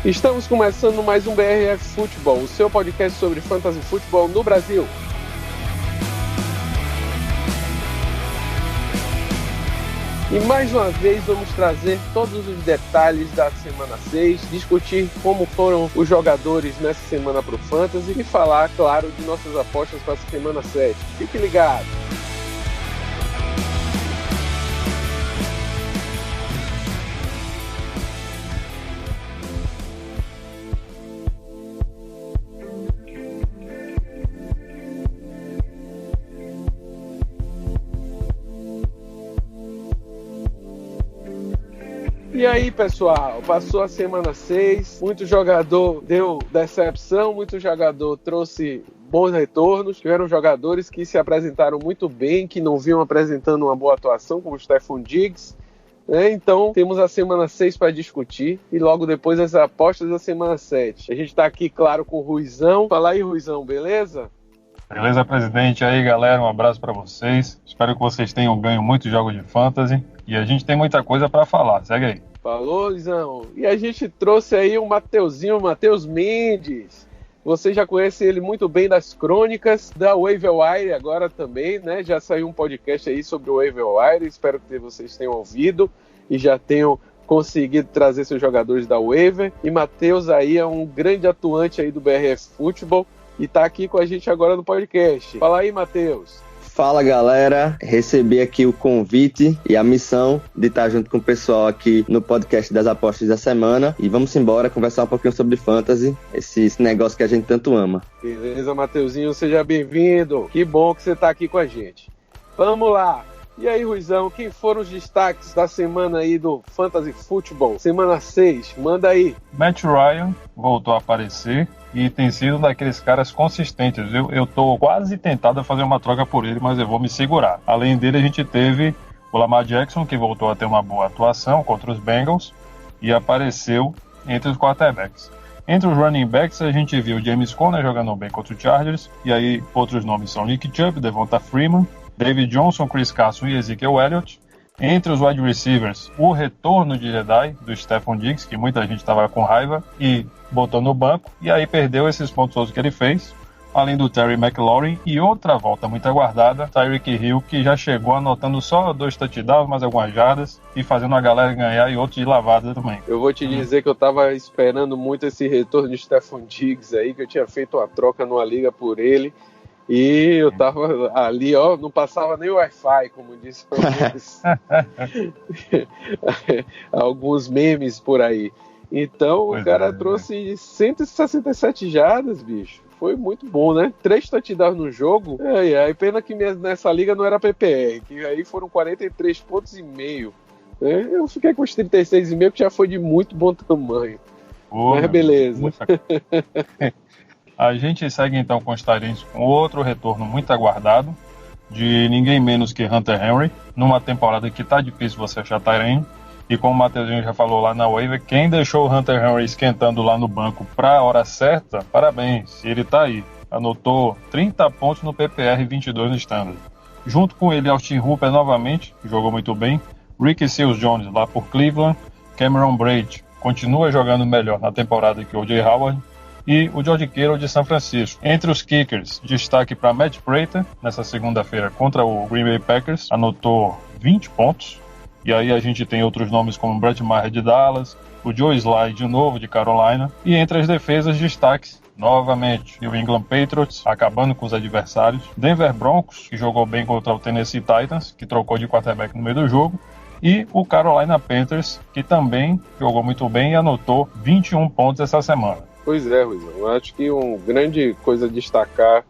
Estamos começando mais um BRF Futebol, o seu podcast sobre fantasy futebol no Brasil. E mais uma vez vamos trazer todos os detalhes da semana 6, discutir como foram os jogadores nessa semana para o Fantasy e falar, claro, de nossas apostas para a semana 7. Fique ligado! E aí, pessoal, passou a semana 6, muito jogador deu decepção, muito jogador trouxe bons retornos, tiveram jogadores que se apresentaram muito bem, que não vinham apresentando uma boa atuação, como o Stefan Diggs, né? Então, temos a semana 6 para discutir e logo depois as apostas da semana 7. A gente está aqui, claro, com o Ruizão. Fala aí, Ruizão, beleza? Beleza, presidente? E aí, galera, um abraço para vocês. Espero que vocês tenham ganho muitos jogos de fantasy e a gente tem muita coisa para falar. Segue aí. Falou, Luizão. E a gente trouxe aí o Matheus Mendes. Você já conhece ele muito bem das crônicas da Waiver Wire agora também, né? Já saiu um podcast aí sobre o Waiver Wire. Espero que vocês tenham ouvido e já tenham conseguido trazer seus jogadores da Waiver. E Matheus aí é um grande atuante aí do BRF Futebol e tá aqui com a gente agora no podcast. Fala aí, Matheus. Fala, galera, recebi aqui o convite e a missão de estar junto com o pessoal aqui no podcast das apostas da semana e vamos embora conversar um pouquinho sobre fantasy, esse negócio que a gente tanto ama. Beleza, Mateuzinho, seja bem-vindo, que bom que você está aqui com a gente. Vamos lá, e aí, Ruizão, quem foram os destaques da semana aí do Fantasy Futebol? Semana 6, manda aí. Matt Ryan voltou a aparecer e tem sido um daqueles caras consistentes. Eu tô quase tentado a fazer uma troca por ele, mas eu vou me segurar. Além dele, a gente teve o Lamar Jackson, que voltou a ter uma boa atuação contra os Bengals e apareceu entre os quarterbacks. Entre os running backs, a gente viu o James Conner jogando bem contra os Chargers, e aí outros nomes são Nick Chubb, Devonta Freeman, David Johnson, Chris Carson e Ezekiel Elliott. Entre os wide receivers, o retorno de Jedi do Stefan Diggs, que muita gente estava com raiva e botou no banco, e aí perdeu esses pontos todos que ele fez, além do Terry McLaurin e outra volta muito aguardada, Tyreek Hill, que já chegou anotando só 2 touchdowns, mais algumas jardas, e fazendo a galera ganhar e outros de lavada também. Eu vou te dizer que eu estava esperando muito esse retorno de Stefan Diggs aí, que eu tinha feito uma troca numa liga por ele, e eu tava ali, ó, não passava nem o Wi-Fi, como disse alguns memes por aí. Então, o cara trouxe 167 jardas, bicho. Foi muito bom, né? 3 touchdowns no jogo. Aí pena que nessa liga não era PPR, que aí foram 43 pontos e meio. Eu fiquei com os 36,5, que já foi de muito bom tamanho. Mas beleza. A gente segue então com os Tyrants com outro retorno muito aguardado de ninguém menos que Hunter Henry, numa temporada que tá difícil você achar Tyrant. E como o Mateuzinho já falou lá na waiver, quem deixou o Hunter Henry esquentando lá no banco pra hora certa, parabéns, ele tá aí. Anotou 30 pontos no PPR e 22 no Standard. Junto com ele, Austin Hooper novamente, jogou muito bem. Ricky Seals-Jones lá por Cleveland. Cameron Brate continua jogando melhor na temporada que o O.J. Howard. E o George Kittle de São Francisco. Entre os kickers, destaque para Matt Prater, nessa segunda-feira contra o Green Bay Packers, anotou 20 pontos. E aí a gente tem outros nomes como o Brett Maher de Dallas, o Joe Sly de novo de Carolina. E entre as defesas, destaques, novamente, New England Patriots, acabando com os adversários. Denver Broncos, que jogou bem contra o Tennessee Titans, que trocou de quarterback no meio do jogo. E o Carolina Panthers, que também jogou muito bem e anotou 21 pontos essa semana. Pois é, Ruizão. Eu acho que uma grande coisa a destacar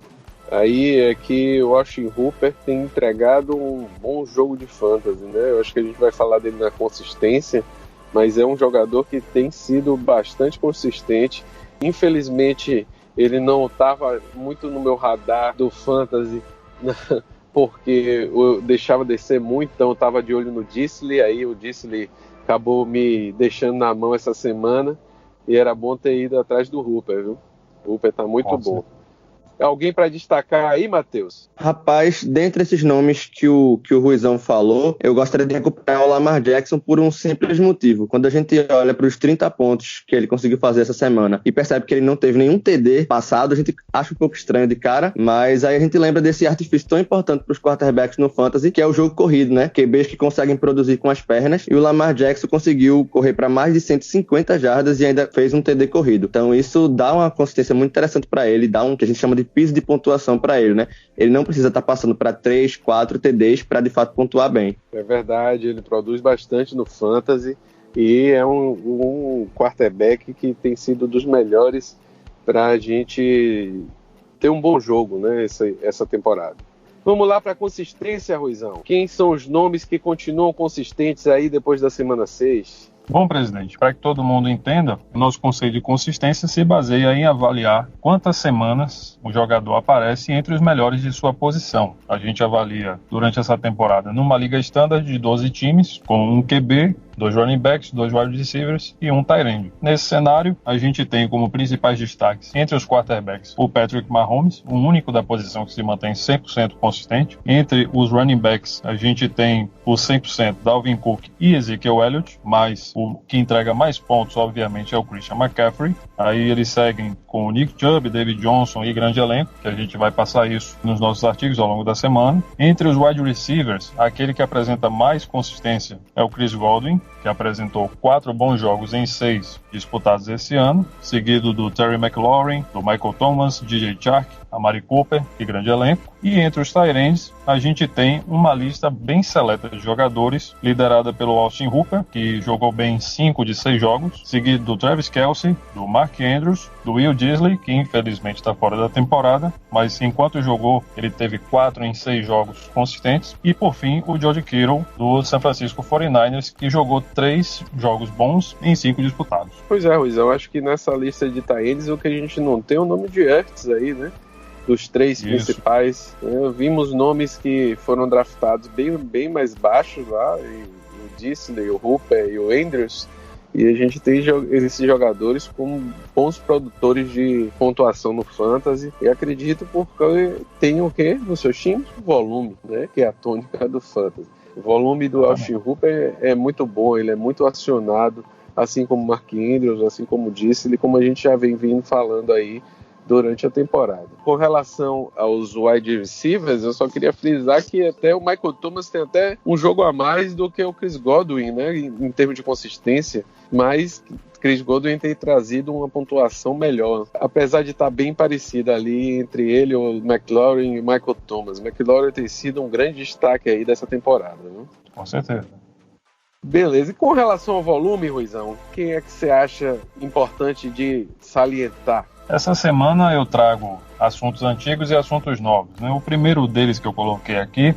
aí é que o Austin Hooper tem entregado um bom jogo de fantasy, né? Eu acho que a gente vai falar dele na consistência, mas é um jogador que tem sido bastante consistente. Infelizmente, ele não estava muito no meu radar do fantasy porque eu deixava descer muito, então eu estava de olho no Disley, aí o Disley acabou me deixando na mão essa semana, e era bom ter ido atrás do Hooper, viu? O Hooper tá muito bom. Alguém para destacar aí, Matheus? Rapaz, dentre esses nomes que o Ruizão falou, eu gostaria de recuperar o Lamar Jackson por um simples motivo. Quando a gente olha para os 30 pontos que ele conseguiu fazer essa semana e percebe que ele não teve nenhum TD passado, a gente acha um pouco estranho de cara, mas aí a gente lembra desse artifício tão importante para os quarterbacks no fantasy, que é o jogo corrido, né? QBs que conseguem produzir com as pernas, e o Lamar Jackson conseguiu correr para mais de 150 jardas e ainda fez um TD corrido. Então isso dá uma consistência muito interessante para ele, dá um que a gente chama de piso de pontuação para ele, né? Ele não precisa estar passando para 3, 4 TDs para de fato pontuar bem. É verdade, ele produz bastante no fantasy e é um quarterback que tem sido dos melhores para a gente ter um bom jogo, né? Essa temporada. Vamos lá para a consistência, Ruizão. Quem são os nomes que continuam consistentes aí depois da semana 6? Bom, presidente, para que todo mundo entenda, o nosso conceito de consistência se baseia em avaliar quantas semanas o jogador aparece entre os melhores de sua posição. A gente avalia durante essa temporada numa liga standard de 12 times, com um QB, 2 running backs, 2 wide receivers e um tight end. Nesse cenário, a gente tem como principais destaques entre os quarterbacks o Patrick Mahomes, o único da posição que se mantém 100% consistente. Entre os running backs, a gente tem o 100% Dalvin Cook e Ezekiel Elliott, mas o que entrega mais pontos, obviamente, é o Christian McCaffrey. Aí eles seguem com o Nick Chubb, David Johnson e grande elenco, que a gente vai passar isso nos nossos artigos ao longo da semana. Entre os wide receivers, aquele que apresenta mais consistência é o Chris Godwin, que apresentou 4 bons jogos em 6 disputados esse ano, seguido do Terry McLaurin, do Michael Thomas, DJ Chark, Amari Cooper e grande elenco. E entre os tight ends, a gente tem uma lista bem seleta de jogadores, liderada pelo Austin Hooper, que jogou bem em 5 de 6 jogos, seguido do Travis Kelce, do Mark Andrews, do Will Disley, que infelizmente está fora da temporada, mas enquanto jogou, ele teve 4 em 6 jogos consistentes, e por fim, o George Kittle, do San Francisco 49ers, que jogou 3 jogos bons em 5 disputados. Pois é, Ruiz, eu acho que nessa lista de tight ends, o que a gente não tem é o nome de Ertz aí, né? Dos 3 principais, né? Vimos nomes que foram draftados bem mais baixos lá, o Disley, o Hooper e o Andrews, e a gente tem esses jogadores como bons produtores de pontuação no fantasy, e acredito porque tem o quê nos seus times? O volume, né? Que é a tônica do fantasy. O volume do Austin Hooper é muito bom, ele é muito acionado, assim como o Mark Andrews, assim como o Disley, como a gente já vem vindo falando aí durante a temporada. Com relação aos wide receivers, eu só queria frisar que até o Michael Thomas tem até um jogo a mais do que o Chris Godwin, né, em termos de consistência, mas Chris Godwin tem trazido uma pontuação melhor, apesar de estar bem parecida ali entre ele, o McLaurin e o Michael Thomas. O McLaurin tem sido um grande destaque aí dessa temporada, né? Com certeza. Beleza, e com relação ao volume, Ruizão, quem é que você acha importante de salientar? Essa semana eu trago assuntos antigos e assuntos novos, né? O primeiro deles que eu coloquei aqui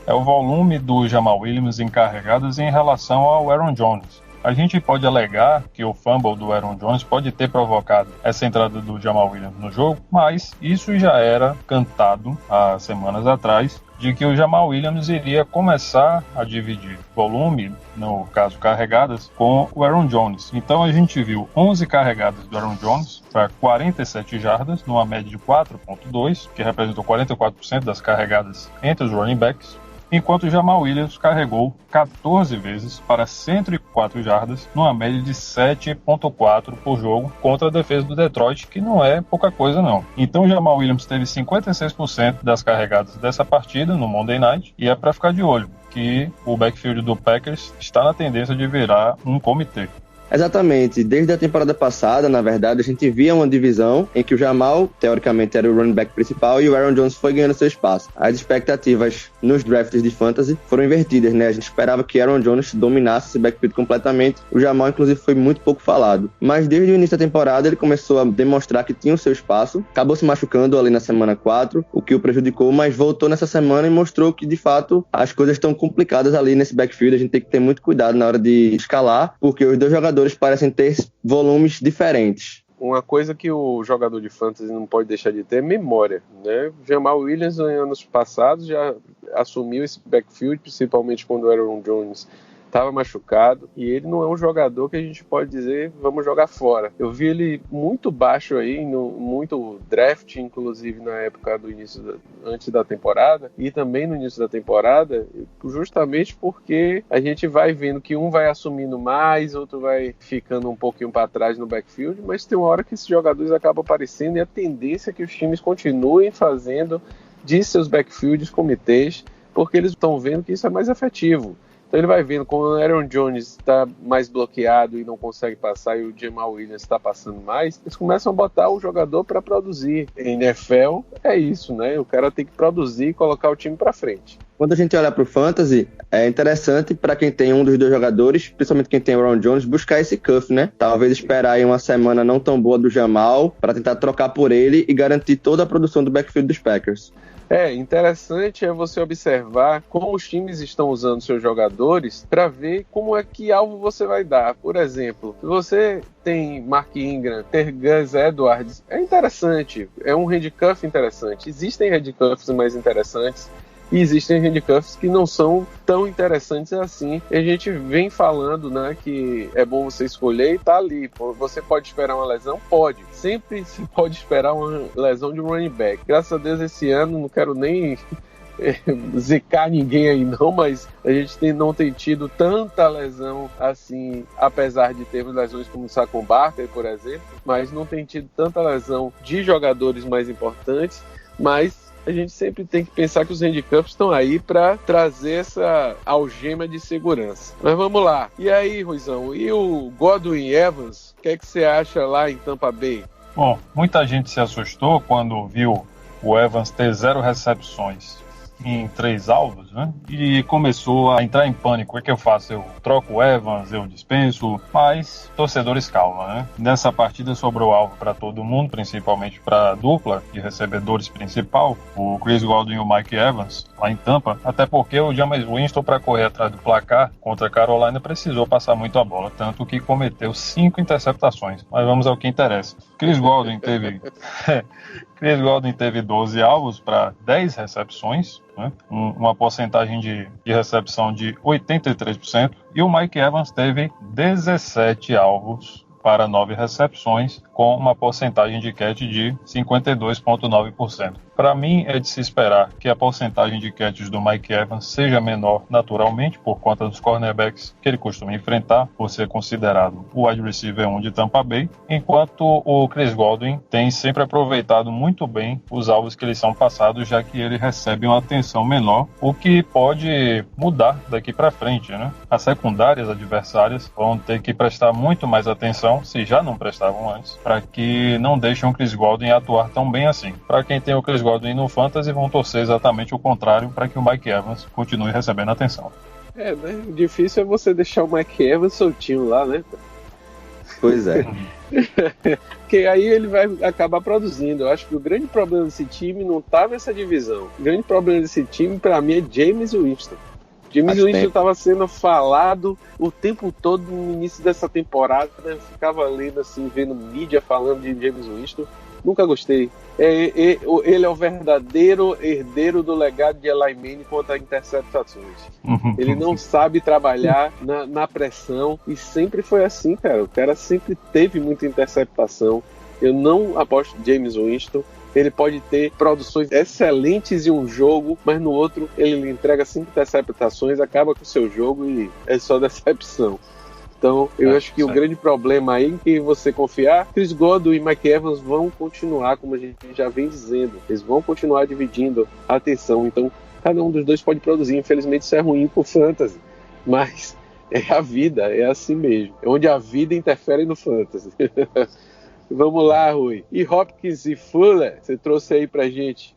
é o volume do Jamal Williams em carregadas em relação ao Aaron Jones. A gente pode alegar que o fumble do Aaron Jones pode ter provocado essa entrada do Jamal Williams no jogo, mas isso já era cantado há semanas atrás, de que o Jamal Williams iria começar a dividir volume, no caso carregadas, com o Aaron Jones. Então a gente viu 11 carregadas do Aaron Jones para 47 jardas, numa média de 4.2, que representou 44% das carregadas entre os running backs, enquanto o Jamal Williams carregou 14 vezes para 104 jardas, numa média de 7.4 por jogo contra a defesa do Detroit, que não é pouca coisa não. Então o Jamal Williams teve 56% das carregadas dessa partida no Monday Night, e é para ficar de olho que o backfield do Packers está na tendência de virar um comitê. Exatamente. Desde a temporada passada, na verdade, a gente via uma divisão em que o Jamal, teoricamente, era o running back principal e o Aaron Jones foi ganhando seu espaço. As expectativas nos drafts de fantasy foram invertidas, né? A gente esperava que Aaron Jones dominasse esse backfield completamente. O Jamal, inclusive, foi muito pouco falado. Mas desde o início da temporada, ele começou a demonstrar que tinha o seu espaço. Acabou se machucando ali na semana 4, o que o prejudicou, mas voltou nessa semana e mostrou que, de fato, as coisas estão complicadas ali nesse backfield. A gente tem que ter muito cuidado na hora de escalar, porque os dois jogadores parecem ter volumes diferentes. uma coisa que o jogador de fantasy não pode deixar de ter é memória, né? Jamal Williams, em anos passados, já assumiu esse backfield, principalmente quando o Aaron Jones estava machucado, e ele não é um jogador que a gente pode dizer, vamos jogar fora. Eu vi ele muito baixo aí, muito draft, inclusive na época do início, antes da temporada, e também no início da temporada, justamente porque a gente vai vendo que um vai assumindo mais, outro vai ficando um pouquinho para trás no backfield, mas tem uma hora que esses jogadores acabam aparecendo, e a tendência é que os times continuem fazendo de seus backfields comitês, porque eles estão vendo que isso é mais efetivo. Então ele vai vendo, como o Aaron Jones está mais bloqueado e não consegue passar, e o Jamal Williams está passando mais, eles começam a botar o jogador para produzir. Em NFL é isso, né? O cara tem que produzir e colocar o time para frente. Quando a gente olha para o Fantasy, é interessante para quem tem um dos dois jogadores, principalmente quem tem o Aaron Jones, buscar esse cuff, né? Talvez esperar aí uma semana não tão boa do Jamal para tentar trocar por ele e garantir toda a produção do backfield dos Packers. Interessante é você observar como os times estão usando seus jogadores para ver como é que alvo você vai dar. Por exemplo, se você tem Mark Ingram, ter Gus Edwards, é interessante, é um handcuff interessante. Existem handcuffs mais interessantes e existem handcuffs que não são tão interessantes assim. E a gente vem falando, né, que é bom você escolher e tá ali. Você pode esperar uma lesão? Pode. Sempre se pode esperar uma lesão de um running back. Graças a Deus esse ano, não quero nem zicar ninguém aí não, mas a gente não tem tido tanta lesão assim, apesar de termos lesões como o Saquon Barkley, por exemplo, mas não tem tido tanta lesão de jogadores mais importantes, mas a gente sempre tem que pensar que os handcuffs estão aí para trazer essa algema de segurança. Mas vamos lá. E aí, Ruizão, e o Godwin Evans, o que é que você acha lá em Tampa Bay? Bom, muita gente se assustou quando viu o Evans ter 0 recepções em 3 alvos, né? E começou a entrar em pânico. O que eu faço? Eu troco o Evans, eu dispenso, mas torcedores, calma, né? Nessa partida sobrou alvo para todo mundo, principalmente para a dupla de recebedores principal, o Chris Godwin e o Mike Evans, lá em Tampa, até porque o Jameis Winston, para correr atrás do placar contra a Carolina, precisou passar muito a bola, tanto que cometeu 5 interceptações. Mas vamos ao que interessa. Chris Godwin teve 12 alvos para 10 recepções, né? Uma porcentagem de recepção de 83%, e o Mike Evans teve 17 alvos para 9 recepções, com uma porcentagem de catch de 52,9%. Para mim, é de se esperar que a porcentagem de catches do Mike Evans seja menor naturalmente, por conta dos cornerbacks que ele costuma enfrentar, por ser considerado o wide receiver 1 de Tampa Bay, enquanto o Chris Godwin tem sempre aproveitado muito bem os alvos que lhes são passados, já que ele recebe uma atenção menor, o que pode mudar daqui para frente, né? As secundárias adversárias vão ter que prestar muito mais atenção, se já não prestavam antes, para que não deixem o Chris Godwin atuar tão bem assim. Para quem tem o Chris Godwin no Fantasy, vão torcer exatamente o contrário, para que o Mike Evans continue recebendo atenção. Né? O difícil é você deixar o Mike Evans soltinho lá, né? Pois é. Porque aí ele vai acabar produzindo. Eu acho que o grande problema desse time não tá nessa divisão. O grande problema desse time, para mim, é Jameis Winston. Jameis Winston estava sendo falado o tempo todo no início dessa temporada, né? Eu ficava lendo assim, vendo mídia falando de Jameis Winston. Nunca gostei. Ele é o verdadeiro herdeiro do legado de Eli Manning contra interceptações. Ele não sabe trabalhar na pressão, e sempre foi assim, cara. O cara sempre teve muita interceptação. Eu não aposto em Jameis Winston. Ele pode ter produções excelentes em um jogo, mas no outro ele entrega 5 interceptações, acaba com o seu jogo e é só decepção. Então, eu acho que o grande problema aí em que você confiar, Chris Godwin e Mike Evans vão continuar, como a gente já vem dizendo, eles vão continuar dividindo a atenção. Então, cada um dos dois pode produzir. Infelizmente, isso é ruim pro fantasy, mas é a vida, é assim mesmo. É onde a vida interfere no fantasy. Vamos lá, Rui. E Hopkins e Fuller, você trouxe aí pra gente?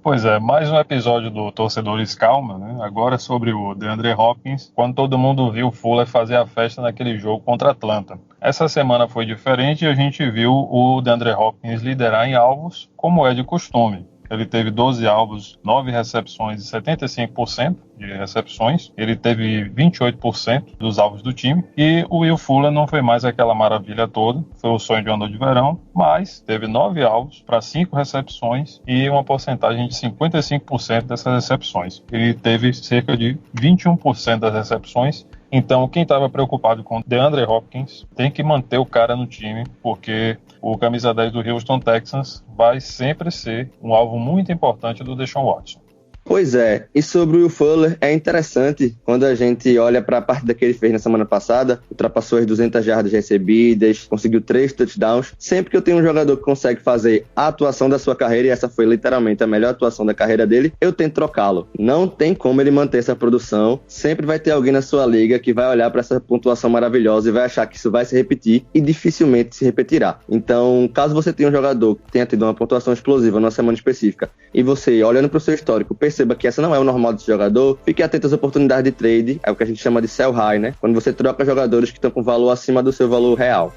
Pois é, mais um episódio do Torcedores Calma, né? Agora sobre o DeAndre Hopkins, quando todo mundo viu o Fuller fazer a festa naquele jogo contra a Atlanta. Essa semana foi diferente e a gente viu o DeAndre Hopkins liderar em alvos, como é de costume. Ele teve 12 alvos, 9 recepções e 75% de recepções. Ele teve 28% dos alvos do time. E o Will Fuller não foi mais aquela maravilha toda. Foi o sonho de uma noite de verão, mas teve 9 alvos para 5 recepções e uma porcentagem de 55% dessas recepções. Ele teve cerca de 21% das recepções. Então, quem estava preocupado com DeAndre Hopkins tem que manter o cara no time, porque o camisa 10 do Houston Texans vai sempre ser um alvo muito importante do Deshaun Watson. Pois é, e sobre o Will Fuller, é interessante quando a gente olha para a partida que ele fez na semana passada, ultrapassou as 200 jardas recebidas, conseguiu 3 touchdowns. Sempre que eu tenho um jogador que consegue fazer a atuação da sua carreira, e essa foi literalmente a melhor atuação da carreira dele, eu tento trocá-lo. Não tem como ele manter essa produção, sempre vai ter alguém na sua liga que vai olhar para essa pontuação maravilhosa e vai achar que isso vai se repetir, e dificilmente se repetirá. Então, caso você tenha um jogador que tenha tido uma pontuação explosiva numa semana específica, e você, olhando para o seu histórico, perceba que essa não é o normal desse jogador, fique atento às oportunidades de trade, é o que a gente chama de sell high, né? Quando você troca jogadores que estão com valor acima do seu valor real.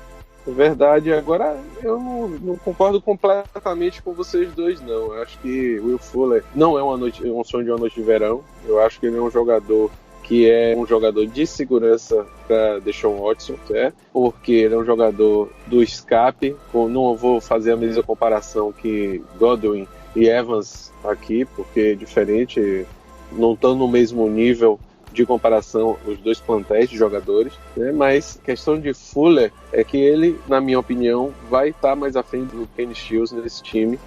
Verdade, agora eu não concordo completamente com vocês dois, não. Eu acho que o Will Fuller não é um sonho de uma noite de verão. Eu acho que ele é um jogador que é um jogador de segurança para Deshaun Watson, porque ele é um jogador do escape. Não vou fazer a mesma comparação que Godwin e Evans aqui, porque é diferente, não estão no mesmo nível de comparação os dois plantéis de jogadores, né? Mas a questão de Fuller é que ele, na minha opinião, vai estar mais à frente do Kenny Stills nesse time,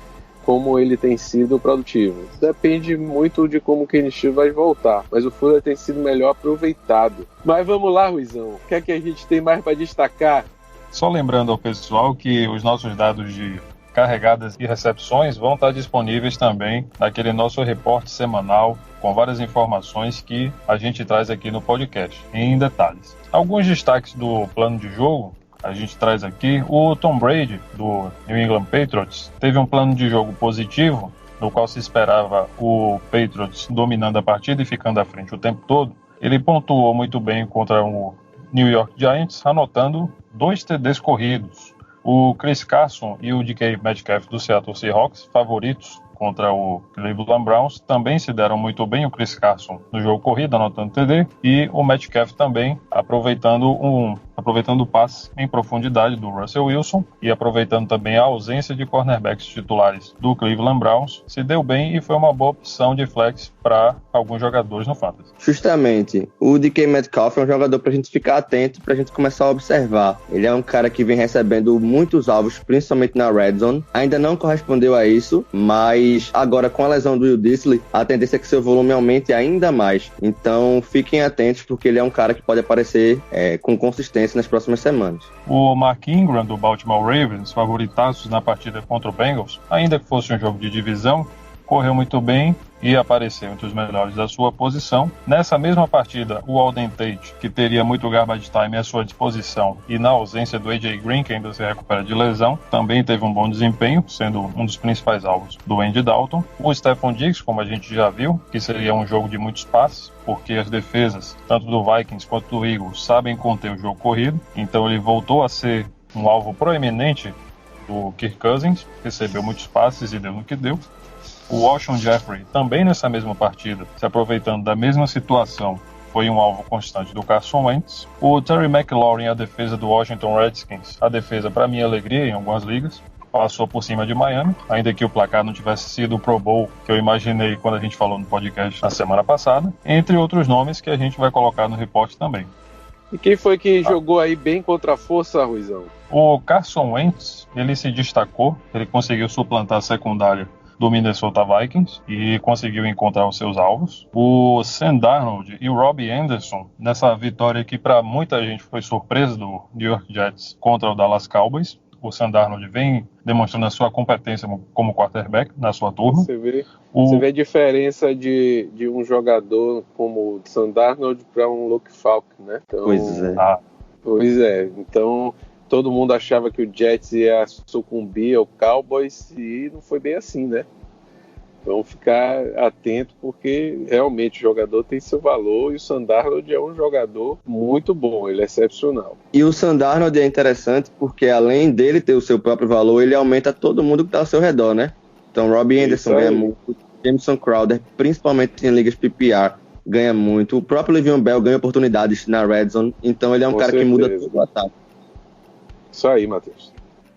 como ele tem sido produtivo. Depende muito de como o Kenny Stills vai voltar, mas o Fuller tem sido melhor aproveitado. Mas vamos lá, Ruizão, o que é que a gente tem mais para destacar? Só lembrando ao pessoal que os nossos dados de carregadas e recepções vão estar disponíveis também naquele nosso reporte semanal com várias informações que a gente traz aqui no podcast, em detalhes. Alguns destaques do plano de jogo a gente traz aqui. O Tom Brady, do New England Patriots, teve um plano de jogo positivo, no qual se esperava o Patriots dominando a partida e ficando à frente o tempo todo. Ele pontuou muito bem contra o New York Giants, anotando 2 TDs corridos. O Chris Carson e o DK Metcalf do Seattle Seahawks, favoritos contra o Cleveland Browns, também se deram muito bem. O Chris Carson no jogo corrido, anotando TD, e o Metcalf também aproveitando o passe em profundidade do Russell Wilson e aproveitando também a ausência de cornerbacks titulares do Cleveland Browns, se deu bem e foi uma boa opção de flex para alguns jogadores no Fantasy. Justamente, o DK Metcalf é um jogador para a gente ficar atento, para a gente começar a observar. Ele é um cara que vem recebendo muitos alvos, principalmente na Red Zone. Ainda não correspondeu a isso, mas agora com a lesão do Will Dissly, a tendência é que seu volume aumente ainda mais. Então fiquem atentos, porque ele é um cara que pode aparecer com consistência nas próximas semanas. O Mark Ingram do Baltimore Ravens, favoritaços na partida contra o Bengals, ainda que fosse um jogo de divisão, correu muito bem e apareceu entre os melhores da sua posição. Nessa mesma partida, o Alden Tate, que teria muito garbage time à sua disposição, e na ausência do AJ Green, que ainda se recupera de lesão, também teve um bom desempenho, sendo um dos principais alvos do Andy Dalton. O Stephon Diggs, como a gente já viu, que seria um jogo de muitos passes, porque as defesas, tanto do Vikings quanto do Eagles, sabem conter o jogo corrido, então ele voltou a ser um alvo proeminente do Kirk Cousins, recebeu muitos passes e deu no que deu. O Alshon Jeffrey, também nessa mesma partida, se aproveitando da mesma situação, foi um alvo constante do Carson Wentz. O Terry McLaurin, a defesa do Washington Redskins, a defesa, para minha alegria, em algumas ligas, passou por cima de Miami, ainda que o placar não tivesse sido o Pro Bowl que eu imaginei quando a gente falou no podcast na semana passada, entre outros nomes que a gente vai colocar no repórter também. E quem foi que jogou aí bem contra a força, Ruizão? O Carson Wentz, ele se destacou, ele conseguiu suplantar a secundária do Minnesota Vikings e conseguiu encontrar os seus alvos. O Sam Darnold e o Robbie Anderson, nessa vitória que para muita gente foi surpresa do New York Jets contra o Dallas Cowboys. O Sam Darnold vem demonstrando a sua competência como quarterback na sua turma. Você vê a diferença de um jogador como o Sam Darnold para um Luke Falk, né? Então, Pois é. Então, todo mundo achava que o Jets ia sucumbir ao Cowboys e não foi bem assim, né? Vamos ficar atento, porque realmente o jogador tem seu valor e o Sam Darnold é um jogador muito bom, ele é excepcional. E o Sam Darnold é interessante porque além dele ter o seu próprio valor, ele aumenta todo mundo que está ao seu redor, né? Então, Robbie Anderson ganha muito. Jameson Crowder, principalmente em ligas PPR, ganha muito. O próprio Le'Veon Bell ganha oportunidades na Red Zone. Então, ele é um cara que muda todo o ataque. Isso aí, Matheus.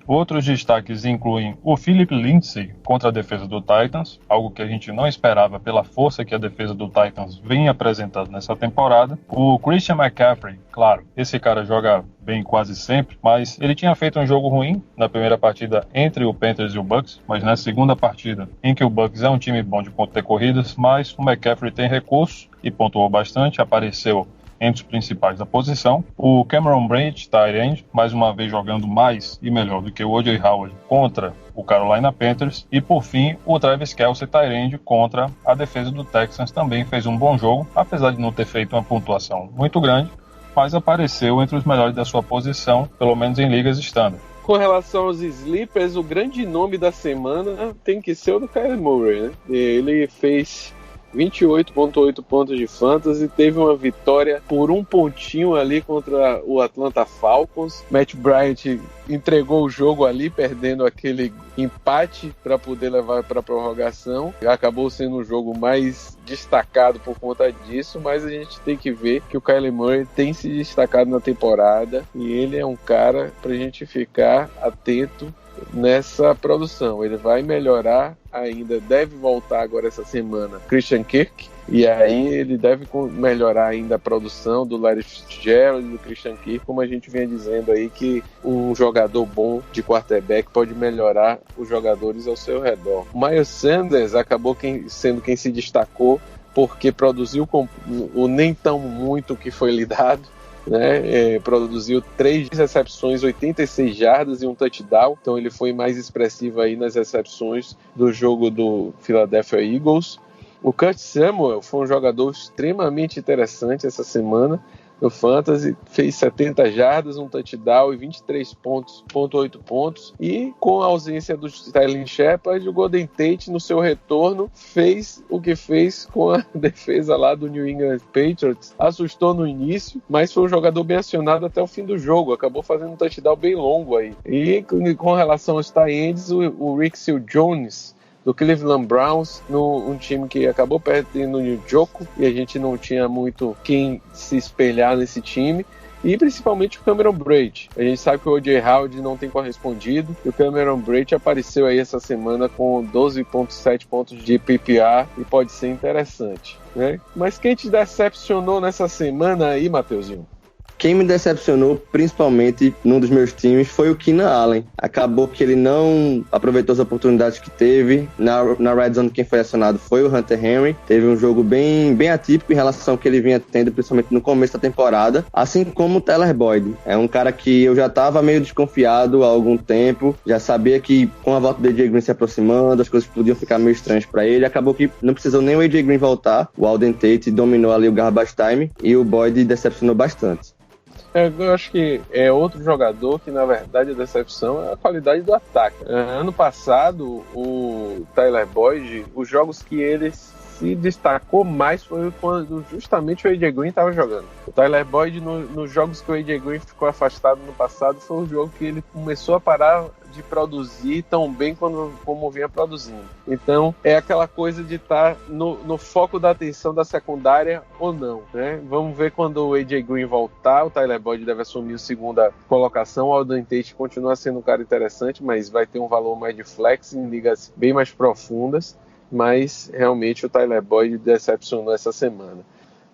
Outros destaques incluem o Philip Lindsay contra a defesa do Titans, algo que a gente não esperava pela força que a defesa do Titans vem apresentando nessa temporada. O Christian McCaffrey, claro, esse cara joga bem quase sempre, mas ele tinha feito um jogo ruim na primeira partida entre o Panthers e o Bucks, mas na segunda partida, em que o Bucks é um time bom de ponto de corridas, mas o McCaffrey tem recurso e pontuou bastante, apareceu entre os principais da posição. O Cameron Brate, tight end, mais uma vez jogando mais e melhor do que o O.J. Howard contra o Carolina Panthers. E por fim, o Travis Kelce, tight end, contra a defesa do Texans, também fez um bom jogo, apesar de não ter feito uma pontuação muito grande, mas apareceu entre os melhores da sua posição, pelo menos em ligas standard. Com relação aos sleepers, o grande nome da semana tem que ser o do Kyler Murray, né? Ele fez 28,8 pontos de fantasy, teve uma vitória por um pontinho ali contra o Atlanta Falcons. Matt Bryant entregou o jogo ali, perdendo aquele empate para poder levar para a prorrogação. Acabou sendo o jogo mais destacado por conta disso, mas a gente tem que ver que o Kyler Murray tem se destacado na temporada e ele é um cara para a gente ficar atento nessa produção. Ele vai melhorar ainda, deve voltar agora essa semana Christian Kirk, e aí ele deve melhorar ainda a produção do Larry Fitzgerald e do Christian Kirk, como a gente vinha dizendo aí, que um jogador bom de quarterback pode melhorar os jogadores ao seu redor. O Miles Sanders acabou sendo quem se destacou, porque produziu o nem tão muito que foi lhe dado, né? Produziu 3 recepções, 86 jardas e um touchdown, então ele foi mais expressivo aí nas recepções do jogo do Philadelphia Eagles. O Curtis Samuel foi um jogador extremamente interessante essa semana no Fantasy, fez 70 jardas, um touchdown e 23,8 pontos, e com a ausência do Sterling Shepard, o Golden Tate no seu retorno fez o que fez com a defesa lá do New England Patriots. Assustou no início, mas foi um jogador bem acionado até o fim do jogo, acabou fazendo um touchdown bem longo aí. E com relação aos tight ends, o Rick Seals-Jones do Cleveland Browns, um time que acabou perdendo o Njoku, e a gente não tinha muito quem se espelhar nesse time, e principalmente o Cameron Brate. A gente sabe que o O.J. Howard não tem correspondido, e o Cameron Brate apareceu aí essa semana com 12,7 pontos de PPR, e pode ser interessante, né? Mas quem te decepcionou nessa semana aí, Mateuzinho? Quem me decepcionou, principalmente num dos meus times, foi o Keenan Allen. Acabou que ele não aproveitou as oportunidades que teve. Na Red Zone, quem foi acionado foi o Hunter Henry. Teve um jogo bem atípico em relação ao que ele vinha tendo, principalmente no começo da temporada. Assim como o Tyler Boyd. É um cara que eu já estava meio desconfiado há algum tempo. Já sabia que com a volta do AJ Green se aproximando, as coisas podiam ficar meio estranhas para ele. Acabou que não precisou nem o AJ Green voltar. O Alden Tate dominou ali o garbage time e o Boyd decepcionou bastante. Eu acho que é outro jogador que, na verdade, a decepção é a qualidade do ataque. Ano passado, o Tyler Boyd, os jogos que ele se destacou mais foi quando justamente o AJ Green estava jogando. O Tyler Boyd, nos jogos que o AJ Green ficou afastado no passado, foi um jogo que ele começou a parar de produzir tão bem como vinha produzindo. Então é aquela coisa de estar no foco da atenção da secundária ou não, né? Vamos ver quando o AJ Green voltar. O Tyler Boyd deve assumir a segunda colocação. O Alden Tate continua sendo um cara interessante, mas vai ter um valor mais de flex em ligas bem mais profundas. Mas realmente o Tyler Boyd decepcionou essa semana.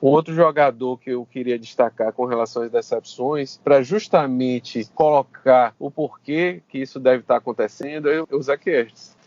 Um outro jogador que eu queria destacar com relação às decepções, para justamente colocar o porquê que isso deve estar acontecendo, é o Zach Ertz.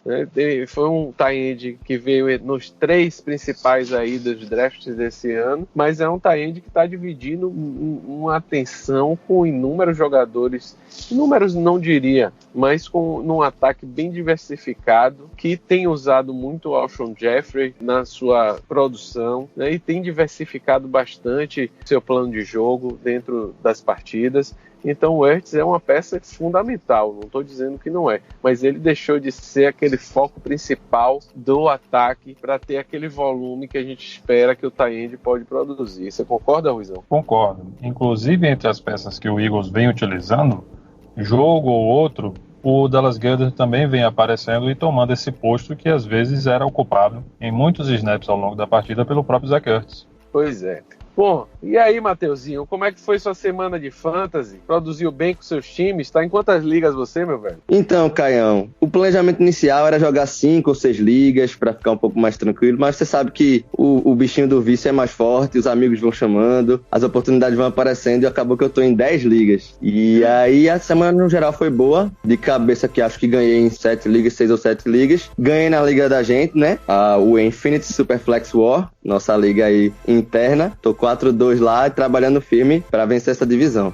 Foi um tight end que veio nos 3 principais aí dos drafts desse ano, mas é um tight end que está dividindo uma atenção com inúmeros jogadores, inúmeros não diria, mas num ataque bem diversificado, que tem usado muito o Alshon Jeffrey na sua produção, né, e tem diversificado bastante seu plano de jogo dentro das partidas. Então o Ertz é uma peça fundamental, não estou dizendo que não é, mas ele deixou de ser aquele foco principal do ataque para ter aquele volume que a gente espera que o tight end pode produzir. Você concorda, Ruizão? Concordo. Inclusive, entre as peças que o Eagles vem utilizando, jogo ou outro, o Dallas Goedert também vem aparecendo e tomando esse posto que às vezes era ocupado em muitos snaps ao longo da partida pelo próprio Zach Ertz. Pois é. Bom, e aí, Mateuzinho, como é que foi sua semana de fantasy? Produziu bem com seus times? Tá em quantas ligas você, meu velho? Então, Caião, o planejamento inicial era jogar 5 ou 6 ligas para ficar um pouco mais tranquilo, mas você sabe que o bichinho do vício é mais forte, os amigos vão chamando, as oportunidades vão aparecendo e acabou que eu tô em 10 ligas. E aí a semana no geral foi boa, de cabeça que acho que ganhei em 7 ligas, 6 ou 7 ligas. Ganhei na liga da gente, né? O Infinity Superflex War, nossa liga aí interna. Tô 4-2 lá, trabalhando firme para vencer essa divisão.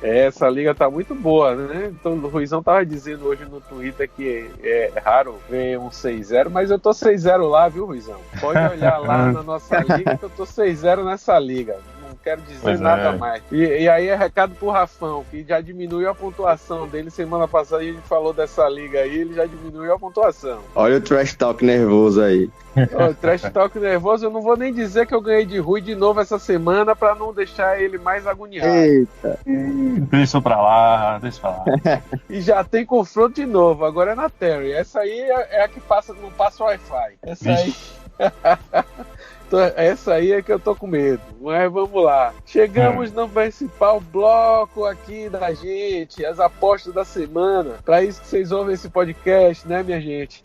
Essa liga tá muito boa, né? Então, o Ruizão tava dizendo hoje no Twitter que é raro ver um 6-0, mas eu tô 6-0 lá, viu, Ruizão? Pode olhar lá na nossa liga que eu tô 6-0 nessa liga. Não quero dizer nada mais. E aí é recado pro Rafão, que já diminuiu a pontuação dele. Semana passada a gente falou dessa liga aí, ele já diminuiu a pontuação. Olha o trash talk nervoso aí. O trash talk nervoso, eu não vou nem dizer que eu ganhei de Rui de novo essa semana pra não deixar ele mais agoniado. Eita. Deixa pra lá. E já tem confronto de novo, agora é na Terry. Essa aí é a que não passa Wi-Fi. Essa aí... Essa aí é que eu tô com medo, mas vamos lá. Chegamos no principal bloco aqui da gente, as apostas da semana. Para isso que vocês ouvem esse podcast, né, minha gente?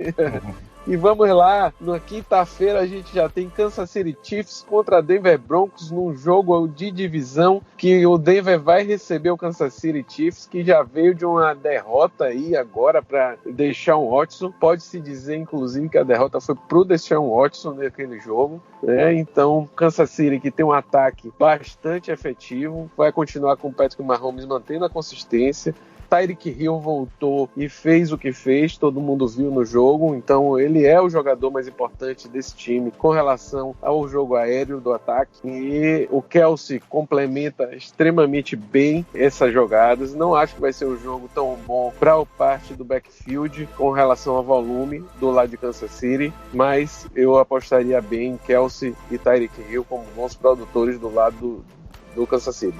E vamos lá, na quinta-feira a gente já tem Kansas City Chiefs contra Denver Broncos num jogo de divisão que o Denver vai receber o Kansas City Chiefs, que já veio de uma derrota aí agora para Deshaun Watson. Pode-se dizer, inclusive, que a derrota foi pro Deshaun Watson naquele jogo, né? Então, Kansas City, que tem um ataque bastante efetivo, vai continuar com o Patrick Mahomes mantendo a consistência. Tyreek Hill voltou e fez o que fez, todo mundo viu no jogo, então ele é o jogador mais importante desse time com relação ao jogo aéreo do ataque, e o Kelce complementa extremamente bem essas jogadas. Não acho que vai ser um jogo tão bom para o parte do backfield com relação ao volume do lado de Kansas City, mas eu apostaria bem em Kelce e Tyreek Hill como bons produtores do lado do Kansas City.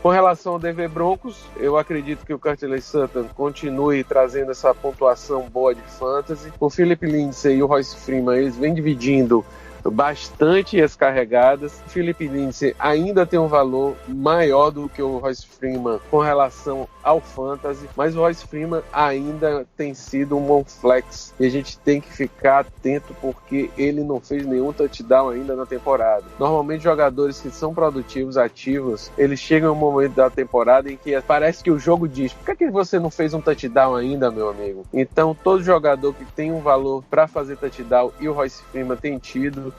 Com relação ao Denver Broncos, eu acredito que o Courtland Sutton continue trazendo essa pontuação boa de fantasy. O Philip Lindsay e o Royce Freeman, eles vêm dividindo bastante as carregadas. O Philip Lindsay ainda tem um valor maior do que o Royce Freeman com relação ao fantasy, mas o Royce Freeman ainda tem sido um bom flex e a gente tem que ficar atento porque ele não fez nenhum touchdown ainda na temporada. Normalmente jogadores que são produtivos, ativos, eles chegam em um momento da temporada em que parece que o jogo diz: por que você não fez um touchdown ainda, meu amigo? Então todo jogador que tem um valor para fazer touchdown, e o Royce Freeman tem tido,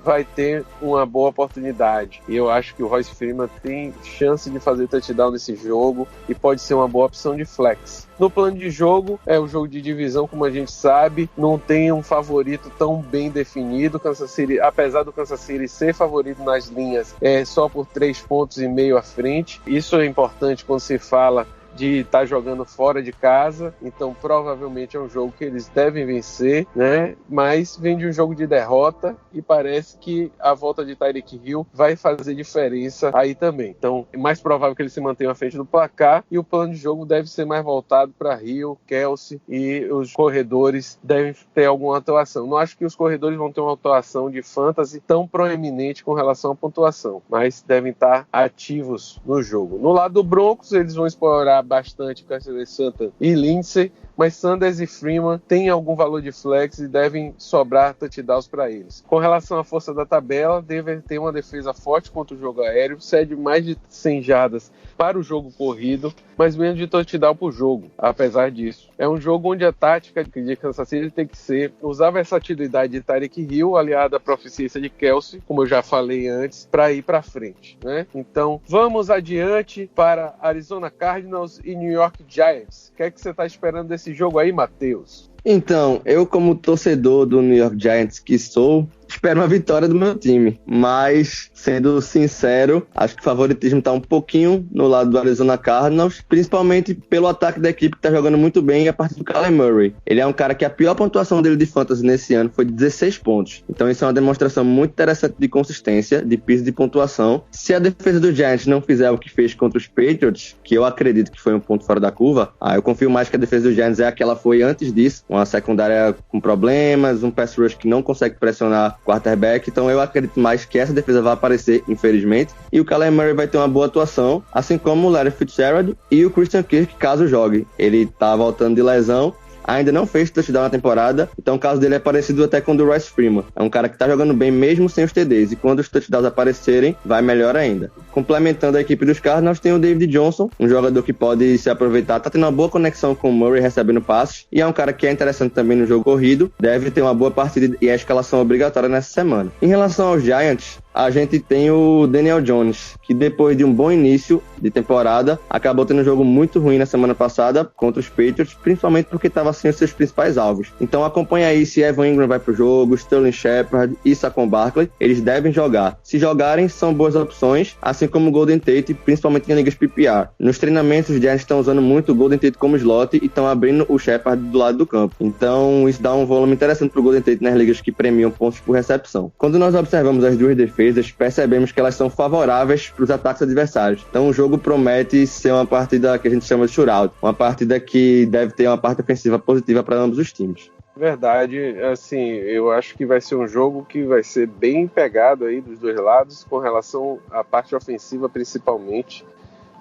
vai ter uma boa oportunidade. E eu acho que o Royce Freeman tem chance de fazer touchdown nesse jogo e pode ser uma boa opção de flex. No plano de jogo, é um jogo de divisão, como a gente sabe, não tem um favorito tão bem definido. Kansas City, apesar do Kansas City ser favorito nas linhas, é só por 3,5 pontos à frente. Isso é importante quando se fala de estar jogando fora de casa, então provavelmente é um jogo que eles devem vencer, né? Mas vem de um jogo de derrota e parece que a volta de Tyreek Hill vai fazer diferença aí também. Então é mais provável que ele se mantenha à frente do placar e o plano de jogo deve ser mais voltado para Hill, Kelce, e os corredores devem ter alguma atuação. Não acho que os corredores vão ter uma atuação de fantasy tão proeminente com relação à pontuação, mas devem estar ativos no jogo. No lado do Broncos, eles vão explorar bastante Courtland Sutton e Lindsay, mas Sanders e Freeman têm algum valor de flex e devem sobrar touchdowns para eles. Com relação à força da tabela, deve ter uma defesa forte contra o jogo aéreo, cede mais de 100 jardas para o jogo corrido, mas menos de touchdown por jogo. Apesar disso, é um jogo onde a tática de Kansas City tem que ser usar a versatilidade de Tyreek Hill aliada à proficiência de Kelce, como eu já falei antes, para ir para frente, né? Então, vamos adiante para Arizona Cardinals e New York Giants. O que é que você está esperando desse jogo aí, Matheus? Então, eu como torcedor do New York Giants que sou, espero uma vitória do meu time. Mas, sendo sincero, acho que o favoritismo tá um pouquinho no lado do Arizona Cardinals, principalmente pelo ataque da equipe que tá jogando muito bem e a parte do Kyler Murray. Ele é um cara que a pior pontuação dele de fantasy nesse ano foi de 16 pontos. Então isso é uma demonstração muito interessante de consistência, de piso de pontuação. Se a defesa do Giants não fizer o que fez contra os Patriots, que eu acredito que foi um ponto fora da curva, eu confio mais que a defesa do Giants é a que ela foi antes disso, uma secundária com problemas, um pass rush que não consegue pressionar o quarterback, então eu acredito mais que essa defesa vai aparecer, infelizmente, e o Kyler Murray vai ter uma boa atuação, assim como o Larry Fitzgerald e o Christian Kirk, caso jogue. Ele tá voltando de lesão, ainda não fez touchdown na temporada, então o caso dele é parecido até com o do Royce Freeman. É um cara que tá jogando bem mesmo sem os TDs, e quando os touchdowns aparecerem, vai melhor ainda. Complementando a equipe dos Cardinals, tem o David Johnson, um jogador que pode se aproveitar, tá tendo uma boa conexão com o Murray recebendo passes, e é um cara que é interessante também no jogo corrido, deve ter uma boa partida e a escalação obrigatória nessa semana. Em relação aos Giants, a gente tem o Daniel Jones, que depois de um bom início de temporada, acabou tendo um jogo muito ruim na semana passada contra os Patriots, principalmente porque estava sem os seus principais alvos. Então acompanha aí se Evan Ingram vai pro jogo, Sterling Shepard e Saquon Barkley, eles devem jogar. Se jogarem, são boas opções, assim como o Golden Tate, principalmente em ligas PPR. Nos treinamentos, os Giants estão usando muito o Golden Tate como slot e estão abrindo o Shepard do lado do campo. Então isso dá um volume interessante pro Golden Tate nas ligas que premiam pontos por recepção. Quando nós observamos as duas defesas, percebemos que elas são favoráveis para os ataques adversários. Então o jogo promete ser uma partida que a gente chama de shootout, uma partida que deve ter uma parte ofensiva positiva para ambos os times. Verdade, assim, eu acho que vai ser um jogo que vai ser bem pegado aí dos dois lados, com relação à parte ofensiva principalmente.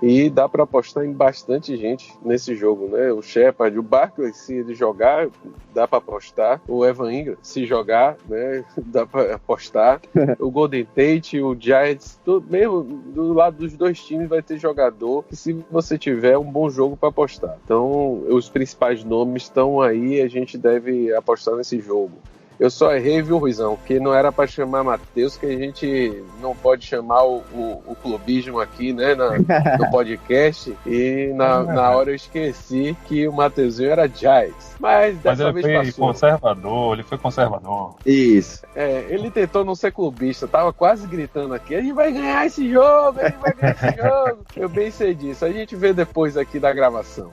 E dá para apostar em bastante gente nesse jogo, né? O Shepard, o Barkley, se ele jogar, dá para apostar. O Evan Ingram, se jogar, né? Dá para apostar. O Golden Tate, o Giants, mesmo do lado dos dois times vai ter jogador que, se você tiver, um bom jogo para apostar. Então, os principais nomes estão aí, a gente deve apostar nesse jogo. Eu só errei, viu, Ruizão? Que não era para chamar Matheus, que a gente não pode chamar o clubismo aqui, né, no podcast. E na hora eu esqueci que o Matheusinho era Giants. Mas dessa vez passou. Ele foi conservador. Isso. Ele tentou não ser clubista, tava quase gritando aqui, a gente vai ganhar esse jogo, Eu bem sei disso, a gente vê depois aqui da gravação.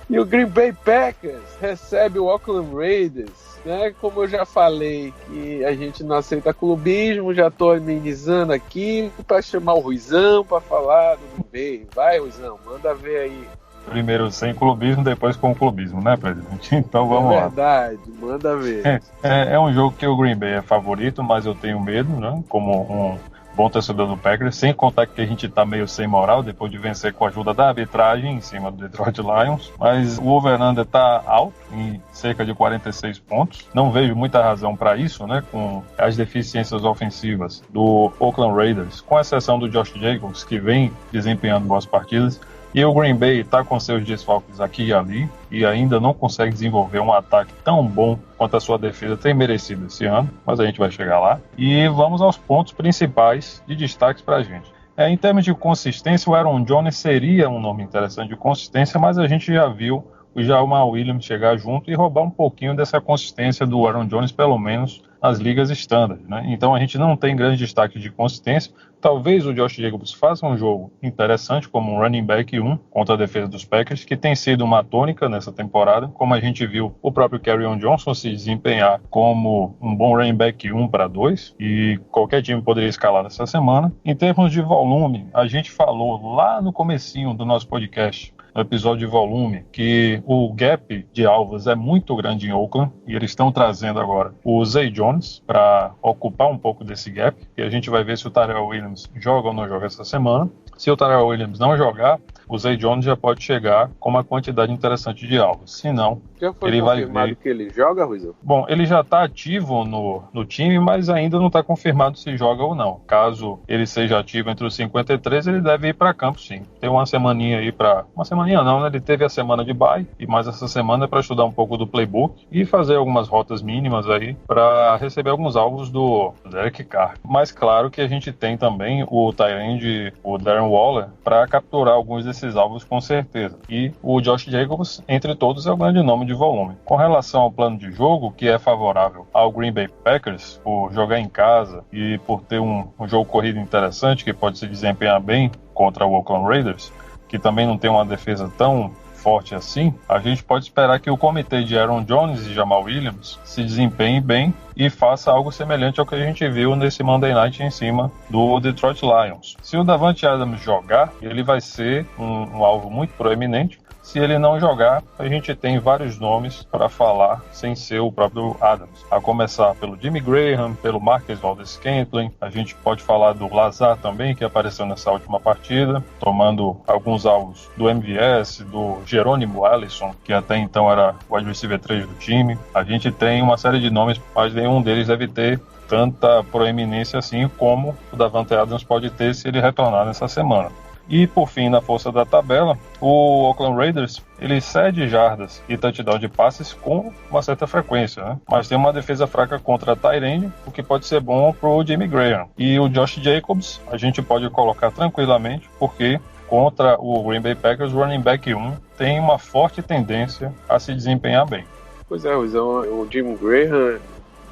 E o Green Bay Packers recebe o Oakland Raiders, né? Como eu já falei que a gente não aceita clubismo, já tô amenizando aqui para chamar o Ruizão para falar do Green Bay. Vai, Ruizão, manda ver aí. Primeiro sem clubismo, depois com clubismo, né, presidente? Então vamos lá. É verdade, manda ver. É um jogo que o Green Bay é favorito, mas eu tenho medo, né? Como um bom torcedor do Packers, sem contar que a gente tá meio sem moral depois de vencer com a ajuda da arbitragem em cima do Detroit Lions, mas o over-under tá alto, em cerca de 46 pontos. Não vejo muita razão para isso, né, com as deficiências ofensivas do Oakland Raiders, com exceção do Josh Jacobs, que vem desempenhando boas partidas. E o Green Bay está com seus desfalques aqui e ali e ainda não consegue desenvolver um ataque tão bom quanto a sua defesa tem merecido esse ano, mas a gente vai chegar lá. E vamos aos pontos principais de destaques para a gente. Em termos de consistência, o Aaron Jones seria um nome interessante de consistência, mas a gente já viu o Jamal Williams chegar junto e roubar um pouquinho dessa consistência do Aaron Jones, pelo menos nas ligas standard, né? Então a gente não tem grande destaque de consistência. Talvez o Josh Jacobs faça um jogo interessante como um running back 1 contra a defesa dos Packers, que tem sido uma tônica nessa temporada, como a gente viu o próprio Kerryon Johnson se desempenhar como um bom running back 1 para 2, e qualquer time poderia escalar nessa semana. Em termos de volume, a gente falou lá no comecinho do nosso podcast, no episódio de volume, que o gap de alvos é muito grande em Oakland, e eles estão trazendo agora o Zay Jones para ocupar um pouco desse gap, e a gente vai ver se o Tyrell Williams joga ou não joga essa semana. Se o Tyrell Williams não jogar, o Zay Jones já pode chegar com uma quantidade interessante de alvos. Se não, já foi ele vai ver que ele joga, Ruizão? Bom, ele já está ativo no time, mas ainda não está confirmado se joga ou não. Caso ele seja ativo entre os 53, ele deve ir para campo, sim. Tem uma semaninha aí para... Uma semaninha não, né? Ele teve a semana de bye, e mais essa semana é para estudar um pouco do playbook e fazer algumas rotas mínimas aí para receber alguns alvos do Derek Carr. Mas claro que a gente tem também o tight end, o Darren Waller, para capturar alguns desses esses alvos com certeza. E o Josh Jacobs, entre todos, é o grande nome de volume. Com relação ao plano de jogo, que é favorável ao Green Bay Packers, por jogar em casa e por ter um jogo corrido interessante, que pode se desempenhar bem contra o Oakland Raiders, que também não tem uma defesa tão forte assim, a gente pode esperar que o comitê de Aaron Jones e Jamal Williams se desempenhe bem e faça algo semelhante ao que a gente viu nesse Monday Night em cima do Detroit Lions. Se o Davante Adams jogar, ele vai ser um alvo muito proeminente. Se ele não jogar, a gente tem vários nomes para falar sem ser o próprio Adams. A começar pelo Jimmy Graham, pelo Marquez Valdes-Scantling. A gente pode falar do Lazar também, que apareceu nessa última partida, tomando alguns alvos do MVS, do Jerônimo Allison, que até então era o wide receiver 3 do time. A gente tem uma série de nomes, mas nenhum deles deve ter tanta proeminência assim como o Davante Adams pode ter se ele retornar nessa semana. E por fim, na força da tabela, o Oakland Raiders, ele cede jardas e touchdown de passes com uma certa frequência, né? Mas tem uma defesa fraca contra a tight end, o que pode ser bom para o Jimmy Graham. E o Josh Jacobs, a gente pode colocar tranquilamente, porque contra o Green Bay Packers, o running back 1 tem uma forte tendência a se desempenhar bem. Pois é, o Jimmy Graham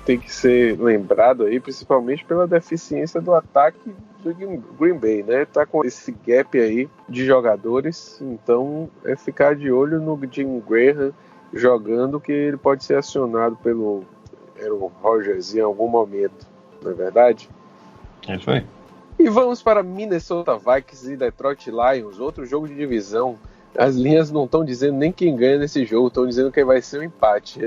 tem que ser lembrado aí, principalmente pela deficiência do ataque do Green Bay, né? Tá com esse gap aí de jogadores, então é ficar de olho no Jim Graham jogando, que ele pode ser acionado pelo Aaron Rodgers em algum momento, não é verdade? É isso aí. E vamos para Minnesota Vikings e Detroit Lions, outro jogo de divisão. As linhas não estão dizendo nem quem ganha nesse jogo, estão dizendo que vai ser um empate.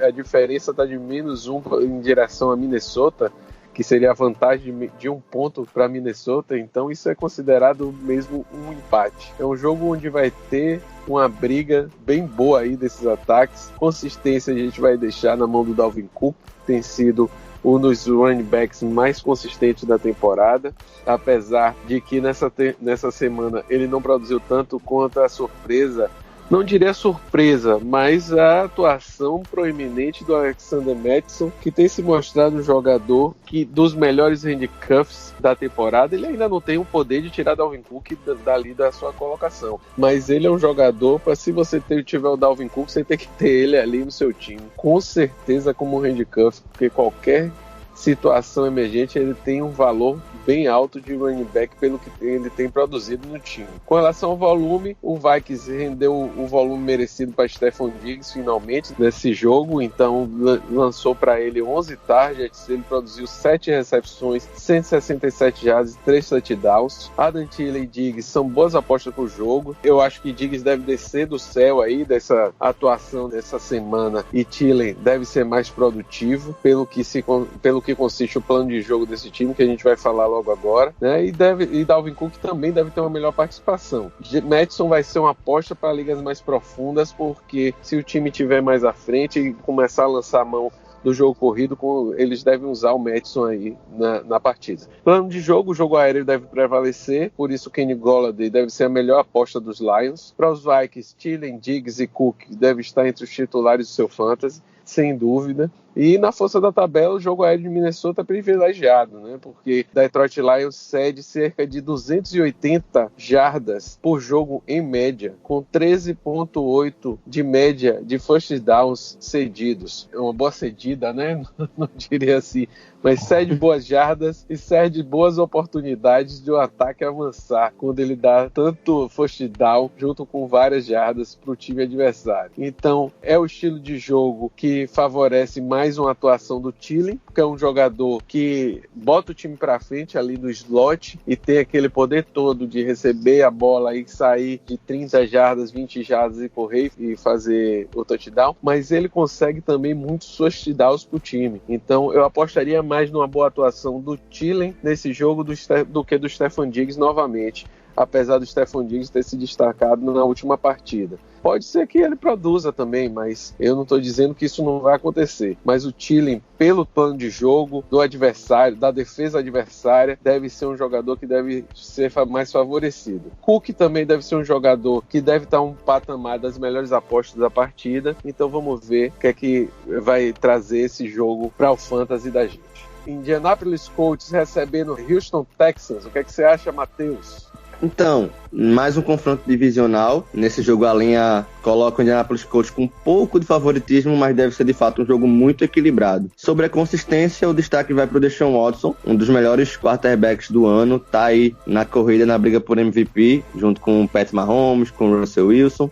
A diferença está de -1 em direção a Minnesota, que seria a vantagem de 1 ponto para Minnesota, então isso é considerado mesmo um empate. É um jogo onde vai ter uma briga bem boa aí desses ataques. Consistência a gente vai deixar na mão do Dalvin Cook, que tem sido um dos running backs mais consistentes da temporada, apesar de que nessa semana ele não produziu tanto quanto a surpresa, não diria surpresa, mas a atuação proeminente do Alexander Mattison, que tem se mostrado um jogador que dos melhores handcuffs da temporada. Ele ainda não tem o poder de tirar Dalvin Cook dali da sua colocação, mas ele é um jogador para, se você tiver o Dalvin Cook, você tem que ter ele ali no seu time, com certeza como um handcuff, porque qualquer situação emergente ele tem um valor bem alto de running back pelo que ele tem produzido no time. Com relação ao volume, o Vikings rendeu o volume merecido para Stephon Diggs finalmente nesse jogo, então lançou para ele 11 targets, ele produziu 7 recepções, 167 yards e 3 touchdowns. Adam Thielen e Diggs são boas apostas para o jogo. Eu acho que Diggs deve descer do céu aí dessa atuação dessa semana, e Thielen deve ser mais produtivo pelo que consiste o plano de jogo desse time, que a gente vai falar logo agora, né? E Dalvin Cook também deve ter uma melhor participação. Mattison vai ser uma aposta para ligas mais profundas, porque se o time tiver mais à frente e começar a lançar a mão do jogo corrido, eles devem usar o Mattison aí na partida. Plano de jogo, o jogo aéreo deve prevalecer, por isso Kenny Golladay deve ser a melhor aposta dos Lions. Para os Vikings, Thielen, Diggs e Cook devem estar entre os titulares do seu fantasy, sem dúvida. E na força da tabela, o jogo aéreo de Minnesota é privilegiado, né? Porque Detroit Lions cede cerca de 280 jardas por jogo em média, com 13,8 de média de first downs cedidos. É uma boa cedida, né? Não diria assim, mas cede boas jardas e cede boas oportunidades de um ataque avançar, quando ele dá tanto first down junto com várias jardas para o time adversário. Então, é o estilo de jogo que favorece mais uma atuação do Thielen, que é um jogador que bota o time para frente ali no slot e tem aquele poder todo de receber a bola e sair de 30 jardas, 20 jardas e correr e fazer o touchdown, mas ele consegue também muitos touchdowns para o time. Então eu apostaria mais numa boa atuação do Thielen nesse jogo do que do Stephon Diggs novamente, apesar do Stephon Diggs ter se destacado na última partida. Pode ser que ele produza também, mas eu não estou dizendo que isso não vai acontecer. Mas o Thielen, pelo plano de jogo do adversário, da defesa adversária, deve ser um jogador que deve ser mais favorecido. Cook também deve ser um jogador que deve estar um patamar das melhores apostas da partida. Então vamos ver o que é que vai trazer esse jogo para o fantasy da gente. Indianapolis Colts recebendo Houston Texans. O que é que você acha, Matheus? Então, mais um confronto divisional. Nesse jogo a linha coloca o Indianapolis Colts com um pouco de favoritismo, mas deve ser de fato um jogo muito equilibrado. Sobre a consistência, o destaque vai para o Deshaun Watson, um dos melhores quarterbacks do ano, tá aí na corrida, na briga por MVP, junto com o Pat Mahomes, com o Russell Wilson.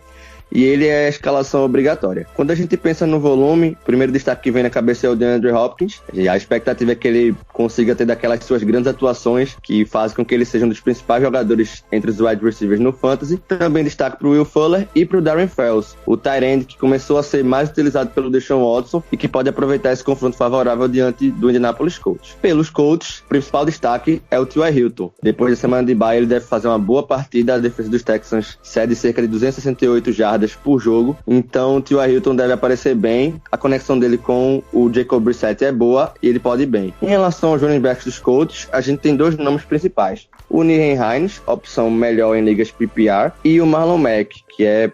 E ele é a escalação obrigatória. Quando a gente pensa no volume, o primeiro destaque que vem na cabeça é o DeAndre Hopkins. E a expectativa é que ele consiga ter daquelas suas grandes atuações que fazem com que ele seja um dos principais jogadores entre os wide receivers no fantasy. Também destaque para o Will Fuller e para o Darren Fells, o tight end que começou a ser mais utilizado pelo Deshaun Watson e que pode aproveitar esse confronto favorável diante do Indianapolis Colts. Pelos Colts, o principal destaque é o T.Y. Hilton. Depois da semana de bye, ele deve fazer uma boa partida. A defesa dos Texans cede cerca de 268 jardas por jogo, então o T.Y. Hilton deve aparecer bem. A conexão dele com o Jacob Brissett é boa e ele pode ir bem. Em relação aos running backs dos Colts, a gente tem dois nomes principais: o Nyheim Hines, opção melhor em ligas PPR, e o Marlon Mack, que é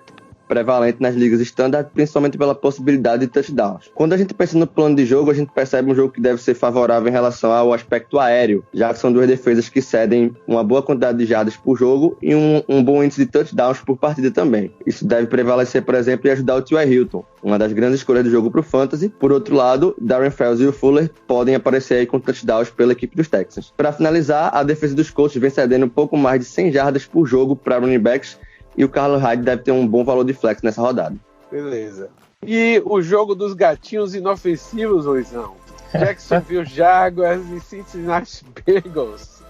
prevalente nas ligas standard, principalmente pela possibilidade de touchdowns. Quando a gente pensa no plano de jogo, a gente percebe um jogo que deve ser favorável em relação ao aspecto aéreo, já que são duas defesas que cedem uma boa quantidade de jardas por jogo e um bom índice de touchdowns por partida também. Isso deve prevalecer, por exemplo, e ajudar o T.Y. Hilton, uma das grandes escolhas do jogo para o Fantasy. Por outro lado, Darren Fells e o Fuller podem aparecer aí com touchdowns pela equipe dos Texans. Para finalizar, a defesa dos Colts vem cedendo um pouco mais de 100 jardas por jogo para running backs, e o Carlos Hyde deve ter um bom valor de flex nessa rodada. Beleza. E o jogo dos gatinhos inofensivos, Luizão? Jacksonville Jaguars e Cincinnati Bengals.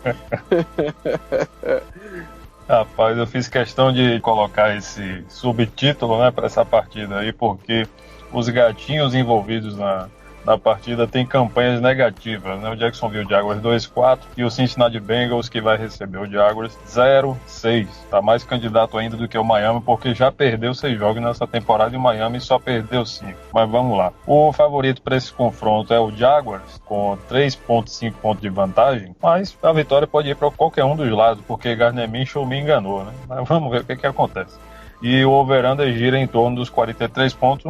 Rapaz, eu fiz questão de colocar esse subtítulo, né, para essa partida aí, porque os gatinhos envolvidos na partida tem campanhas negativas, né? O Jacksonville Jaguars 2-4 e o Cincinnati Bengals, que vai receber o Jaguars, 0-6. Tá mais candidato ainda do que o Miami, porque já perdeu 6 jogos nessa temporada e o Miami só perdeu 5. Mas vamos lá. O favorito para esse confronto é o Jaguars, com 3,5 pontos de vantagem, mas a vitória pode ir para qualquer um dos lados, porque Gardner Minshew me enganou, né? Mas vamos ver o que acontece. E o over-under gira em torno dos 43 pontos,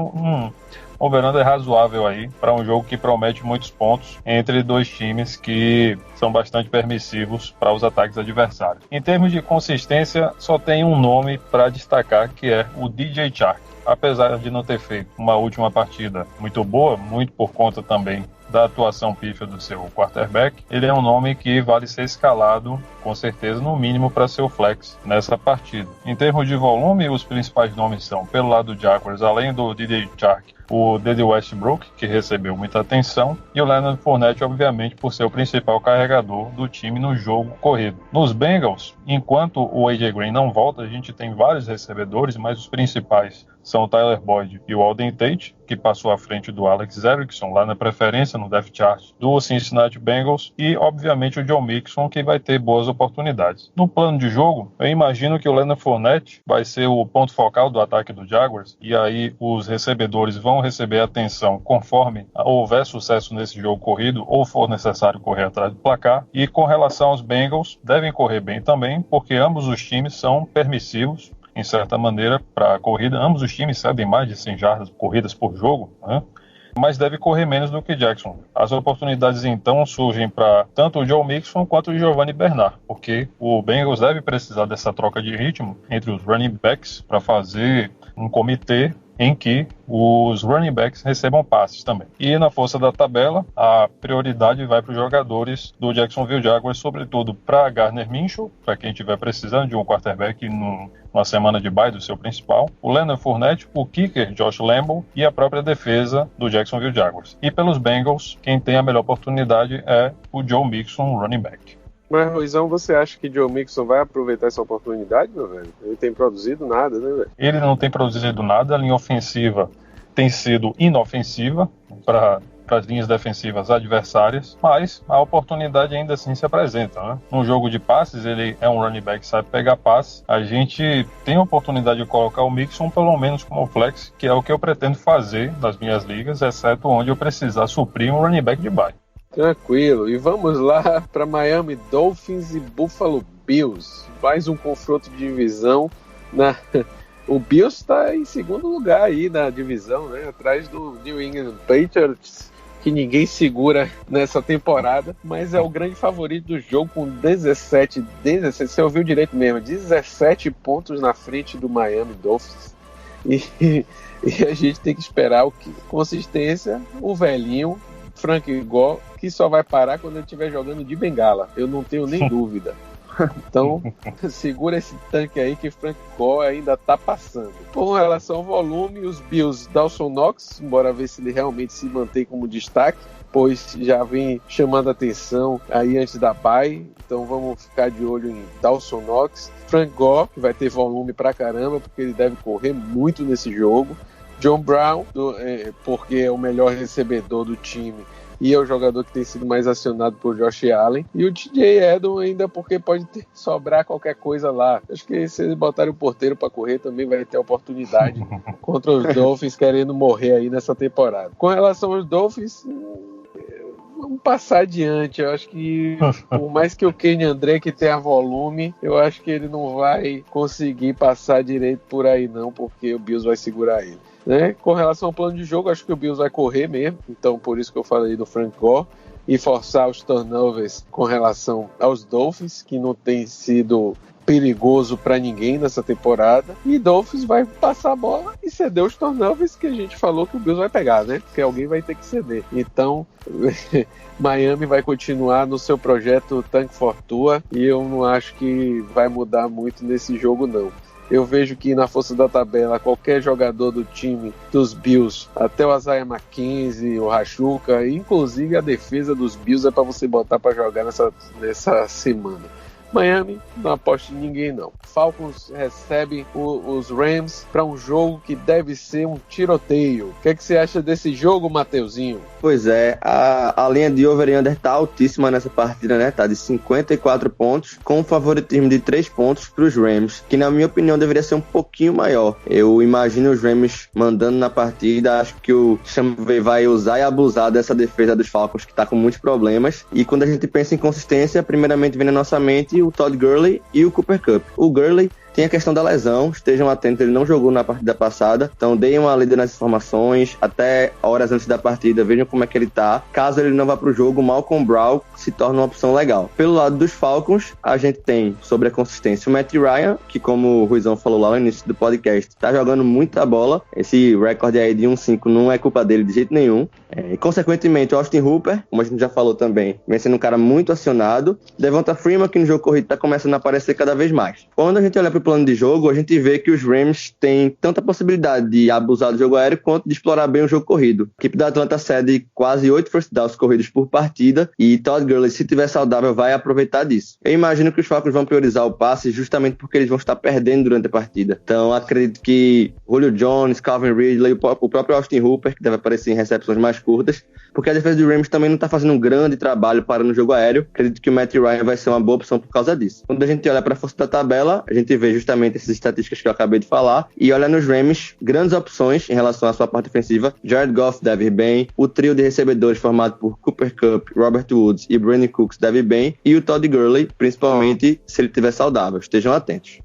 over-under razoável aí para um jogo que promete muitos pontos entre dois times que são bastante permissivos para os ataques adversários. Em termos de consistência, só tem um nome para destacar, que é o DJ Chark. Apesar de não ter feito uma última partida muito boa, muito por conta também da atuação pífia do seu quarterback, ele é um nome que vale ser escalado, com certeza, no mínimo para seu flex nessa partida. Em termos de volume, os principais nomes são, pelo lado do Jaguars, além do DJ Chark, o Dede Westbrook, que recebeu muita atenção, e o Leonard Fournette, obviamente, por ser o principal carregador do time no jogo corrido. Nos Bengals, enquanto o AJ Green não volta, a gente tem vários recebedores, mas os principais são o Tyler Boyd e o Auden Tate, que passou à frente do Alex Erickson lá na preferência, no depth chart do Cincinnati Bengals, e obviamente o Joe Mixon, que vai ter boas oportunidades. No plano de jogo, eu imagino que o Leonard Fournette vai ser o ponto focal do ataque do Jaguars, e aí os recebedores vão receber atenção conforme houver sucesso nesse jogo corrido ou for necessário correr atrás do placar. E com relação aos Bengals, devem correr bem também, porque ambos os times são permissivos em certa maneira para a corrida. Ambos os times cedem mais de 100 jardas corridas por jogo, né? Mas deve correr menos do que Jackson. As oportunidades então surgem para tanto o Joe Mixon quanto o Giovanni Bernard, porque o Bengals deve precisar dessa troca de ritmo entre os running backs para fazer um comitê em que os running backs recebam passes também. E na força da tabela, a prioridade vai para os jogadores do Jacksonville Jaguars, sobretudo para Gardner Minshew, para quem estiver precisando de um quarterback numa semana de bye do seu principal, o Leonard Fournette, o kicker Josh Lambo e a própria defesa do Jacksonville Jaguars. E pelos Bengals, quem tem a melhor oportunidade é o Joe Mixon, running back. Mas, Ruizão, você acha que Joe Mixon vai aproveitar essa oportunidade, meu velho? Ele tem produzido nada, né, velho? Ele não tem produzido nada, a linha ofensiva tem sido inofensiva para as linhas defensivas adversárias, mas a oportunidade ainda assim se apresenta, né? No jogo de passes, ele é um running back que sabe pegar passes. A gente tem a oportunidade de colocar o Mixon pelo menos como flex, que é o que eu pretendo fazer nas minhas ligas, exceto onde eu precisar suprir um running back de bye. Tranquilo, e vamos lá para Miami Dolphins e Buffalo Bills. Mais um confronto de divisão. O Bills está em segundo lugar aí na divisão, né? Atrás do New England Patriots, que ninguém segura nessa temporada, mas é o grande favorito do jogo com 17, você ouviu direito mesmo, 17 pontos na frente do Miami Dolphins. E a gente tem que esperar o que? Consistência, o velhinho Frank Gore, que só vai parar quando ele estiver jogando de bengala. Eu não tenho nem dúvida. Então, segura esse tanque aí que Frank Gore ainda tá passando. Com relação ao volume, os Bills, Dawson Knox, bora ver se ele realmente se mantém como destaque, pois já vem chamando a atenção aí antes da bye. Então vamos ficar de olho em Dawson Knox. Frank Gore, que vai ter volume pra caramba, porque ele deve correr muito nesse jogo. John Brown, porque é o melhor recebedor do time e é o jogador que tem sido mais acionado por Josh Allen. E o TJ Edon ainda porque pode sobrar qualquer coisa lá. Acho que se eles botarem o porteiro para correr também vai ter oportunidade contra os Dolphins querendo morrer aí nessa temporada. Com relação aos Dolphins, vamos passar adiante. Eu acho que por mais que o Kenyan Drake tenha volume, eu acho que ele não vai conseguir passar direito por aí não, porque o Bills vai segurar ele. Né? Com relação ao plano de jogo, acho que o Bills vai correr mesmo, então por isso que eu falei do Frank Gore, e forçar os turnovers com relação aos Dolphins, que não tem sido perigoso para ninguém nessa temporada, e Dolphins vai passar a bola e ceder os turnovers que a gente falou que o Bills vai pegar, né? Porque alguém vai ter que ceder. Então, Miami vai continuar no seu projeto Tank for Tua, e eu não acho que vai mudar muito nesse jogo não. Eu vejo que na força da tabela, qualquer jogador do time dos Bills, até o Isaiah McKenzie, o Rashuka, inclusive a defesa dos Bills é para você botar para jogar nessa semana. Miami, não aposto em ninguém não. Falcons recebe os Rams para um jogo que deve ser um tiroteio. O que é que você acha desse jogo, Mateuzinho? Pois é, a linha de over e under tá altíssima nessa partida, né? Tá de 54 pontos, com um favoritismo de 3 pontos para os Rams, que na minha opinião deveria ser um pouquinho maior. Eu imagino os Rams mandando na partida, acho que o Sean McVay vai usar e abusar dessa defesa dos Falcons, que tá com muitos problemas. E quando a gente pensa em consistência, primeiramente vem na nossa mente o Todd Gurley e o Cooper Kupp. O Gurley tem a questão da lesão, estejam atentos, ele não jogou na partida passada, então deem uma lida nas informações, até horas antes da partida, vejam como é que ele tá. Caso ele não vá pro jogo, Malcolm Brown se torna uma opção legal. Pelo lado dos Falcons, a gente tem, sobre a consistência, o Matt Ryan, que como o Ruizão falou lá no início do podcast, tá jogando muita bola, esse recorde aí de 1-5 não é culpa dele de jeito nenhum. E consequentemente, o Austin Hooper, como a gente já falou também, vem sendo um cara muito acionado. Devonta Freeman, que no jogo corrido tá começando a aparecer cada vez mais. Quando a gente olha pro plano de jogo, a gente vê que os Rams têm tanta possibilidade de abusar do jogo aéreo quanto de explorar bem o jogo corrido. A equipe da Atlanta cede quase 8 first downs corridos por partida e Todd Gurley, se tiver saudável, vai aproveitar disso. Eu imagino que os Falcons vão priorizar o passe justamente porque eles vão estar perdendo durante a partida. Então acredito que Julio Jones, Calvin Ridley, o próprio Austin Hooper, que deve aparecer em recepções mais curtas, porque a defesa do Rams também não está fazendo um grande trabalho para no jogo aéreo. Acredito que o Matt Ryan vai ser uma boa opção por causa disso. Quando a gente olha para a força da tabela, a gente vê justamente essas estatísticas que eu acabei de falar e olha nos Rams, grandes opções em relação à sua parte ofensiva. Jared Goff deve ir bem, o trio de recebedores formado por Cooper Kupp, Robert Woods e Brandon Cooks deve ir bem, e o Todd Gurley, principalmente se ele estiver saudável. Estejam atentos.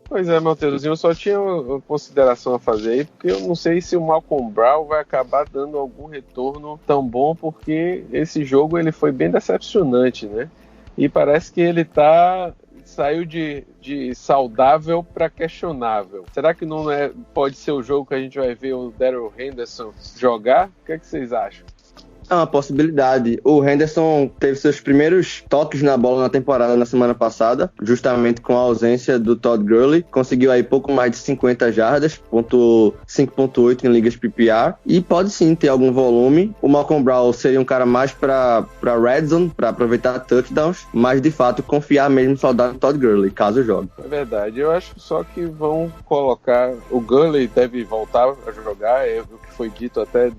Pois é, Mateuzinho, eu só tinha uma consideração a fazer aí, porque eu não sei se o Malcolm Brown vai acabar dando algum retorno tão bom, porque esse jogo ele foi bem decepcionante, né? E parece que ele saiu de saudável para questionável. Será que não pode ser o jogo que a gente vai ver o Darrell Henderson jogar? O que é que vocês acham? É uma possibilidade. O Henderson teve seus primeiros toques na bola na temporada na semana passada, justamente com a ausência do Todd Gurley. Conseguiu aí pouco mais de 50 jardas, 5.8 em ligas PPR, e pode sim ter algum volume. O Malcolm Brown seria um cara mais para red zone, para aproveitar touchdowns, mas de fato confiar mesmo só no Todd Gurley, caso jogue. É verdade, eu acho só que vão colocar... O Gurley deve voltar a jogar, é o que foi dito até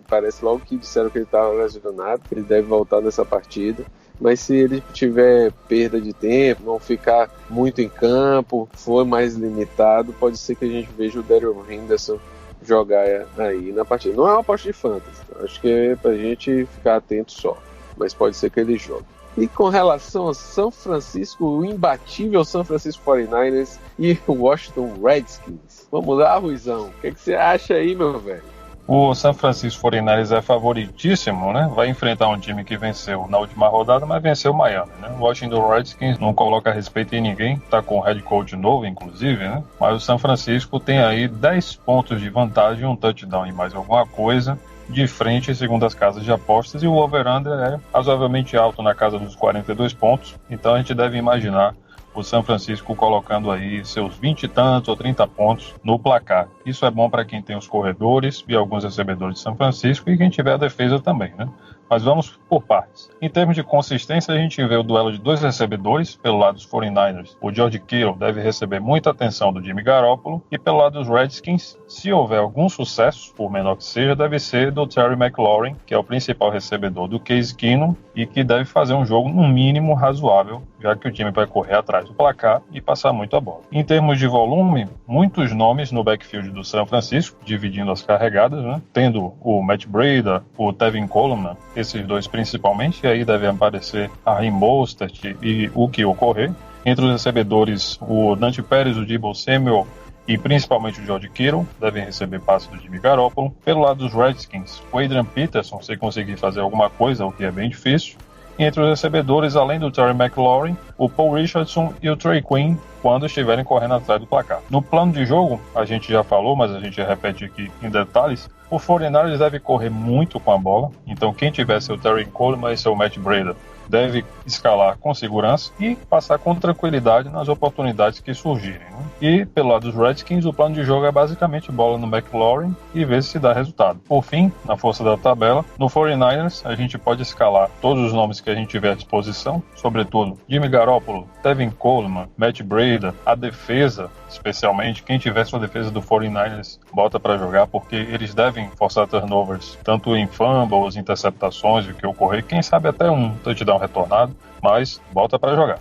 parece logo que disseram que ele estava lesionado, ele deve voltar nessa partida, mas se ele tiver perda de tempo, não ficar muito em campo, for mais limitado, pode ser que a gente veja o Darrell Henderson jogar aí na partida. Não é uma aposta de fantasy, acho que é pra gente ficar atento só, mas pode ser que ele jogue. E com relação ao São Francisco, o imbatível São Francisco 49ers e o Washington Redskins, vamos lá, Ruizão, o que você acha aí, meu velho? O San Francisco 49ers é favoritíssimo, né? Vai enfrentar um time que venceu na última rodada, mas venceu o Miami, né? O Washington Redskins não coloca respeito em ninguém, tá com um head coach novo, inclusive, né? Mas o San Francisco tem aí 10 pontos de vantagem, um touchdown e mais alguma coisa de frente, segundo as casas de apostas, e o over-under é razoavelmente alto, na casa dos 42 pontos, então a gente deve imaginar o San Francisco colocando aí seus 20 e tantos ou 30 pontos no placar. Isso é bom para quem tem os corredores e alguns recebedores de São Francisco e quem tiver a defesa também, né? Mas vamos por partes. Em termos de consistência, a gente vê o duelo de dois recebedores. Pelo lado dos 49ers, o George Kittle deve receber muita atenção do Jimmy Garoppolo. E pelo lado dos Redskins, se houver algum sucesso, por menor que seja, deve ser do Terry McLaurin, que é o principal recebedor do Case Keenum e que deve fazer um jogo, no mínimo, razoável, já que o time vai correr atrás do placar e passar muito a bola. Em termos de volume, muitos nomes no backfield do São Francisco, dividindo as carregadas, né? Tendo o Matt Breida, o Tevin Coleman, esses dois principalmente, e aí deve aparecer a Raheem Mostert e o que ocorrer. Entre os recebedores, o Dante Pérez, o Deebo Samuel e principalmente o George Kittle devem receber passe do Jimmy Garoppolo. Pelo lado dos Redskins, o Adrian Peterson, se conseguir fazer alguma coisa, o que é bem difícil. E entre os recebedores, além do Terry McLaurin, o Paul Richardson e o Trey Quinn, quando estiverem correndo atrás do placar. No plano de jogo, a gente já falou, mas a gente repete aqui em detalhes, o 49ers deve correr muito com a bola, então quem tiver seu Terry Coleman e seu Matt Breida deve escalar com segurança e passar com tranquilidade nas oportunidades que surgirem, né? E pelo lado dos Redskins, o plano de jogo é basicamente bola no McLaurin e ver se dá resultado. Por fim, na força da tabela, no 49ers a gente pode escalar todos os nomes que a gente tiver à disposição, sobretudo Jimmy Garoppolo, Tevin Coleman, Matt Breida, a defesa, especialmente quem tiver sua defesa do 49ers bota para jogar, porque eles devem forçar turnovers, tanto em fumbles, interceptações, o que ocorrer, quem sabe até um touchdown retornado, mas bota para jogar.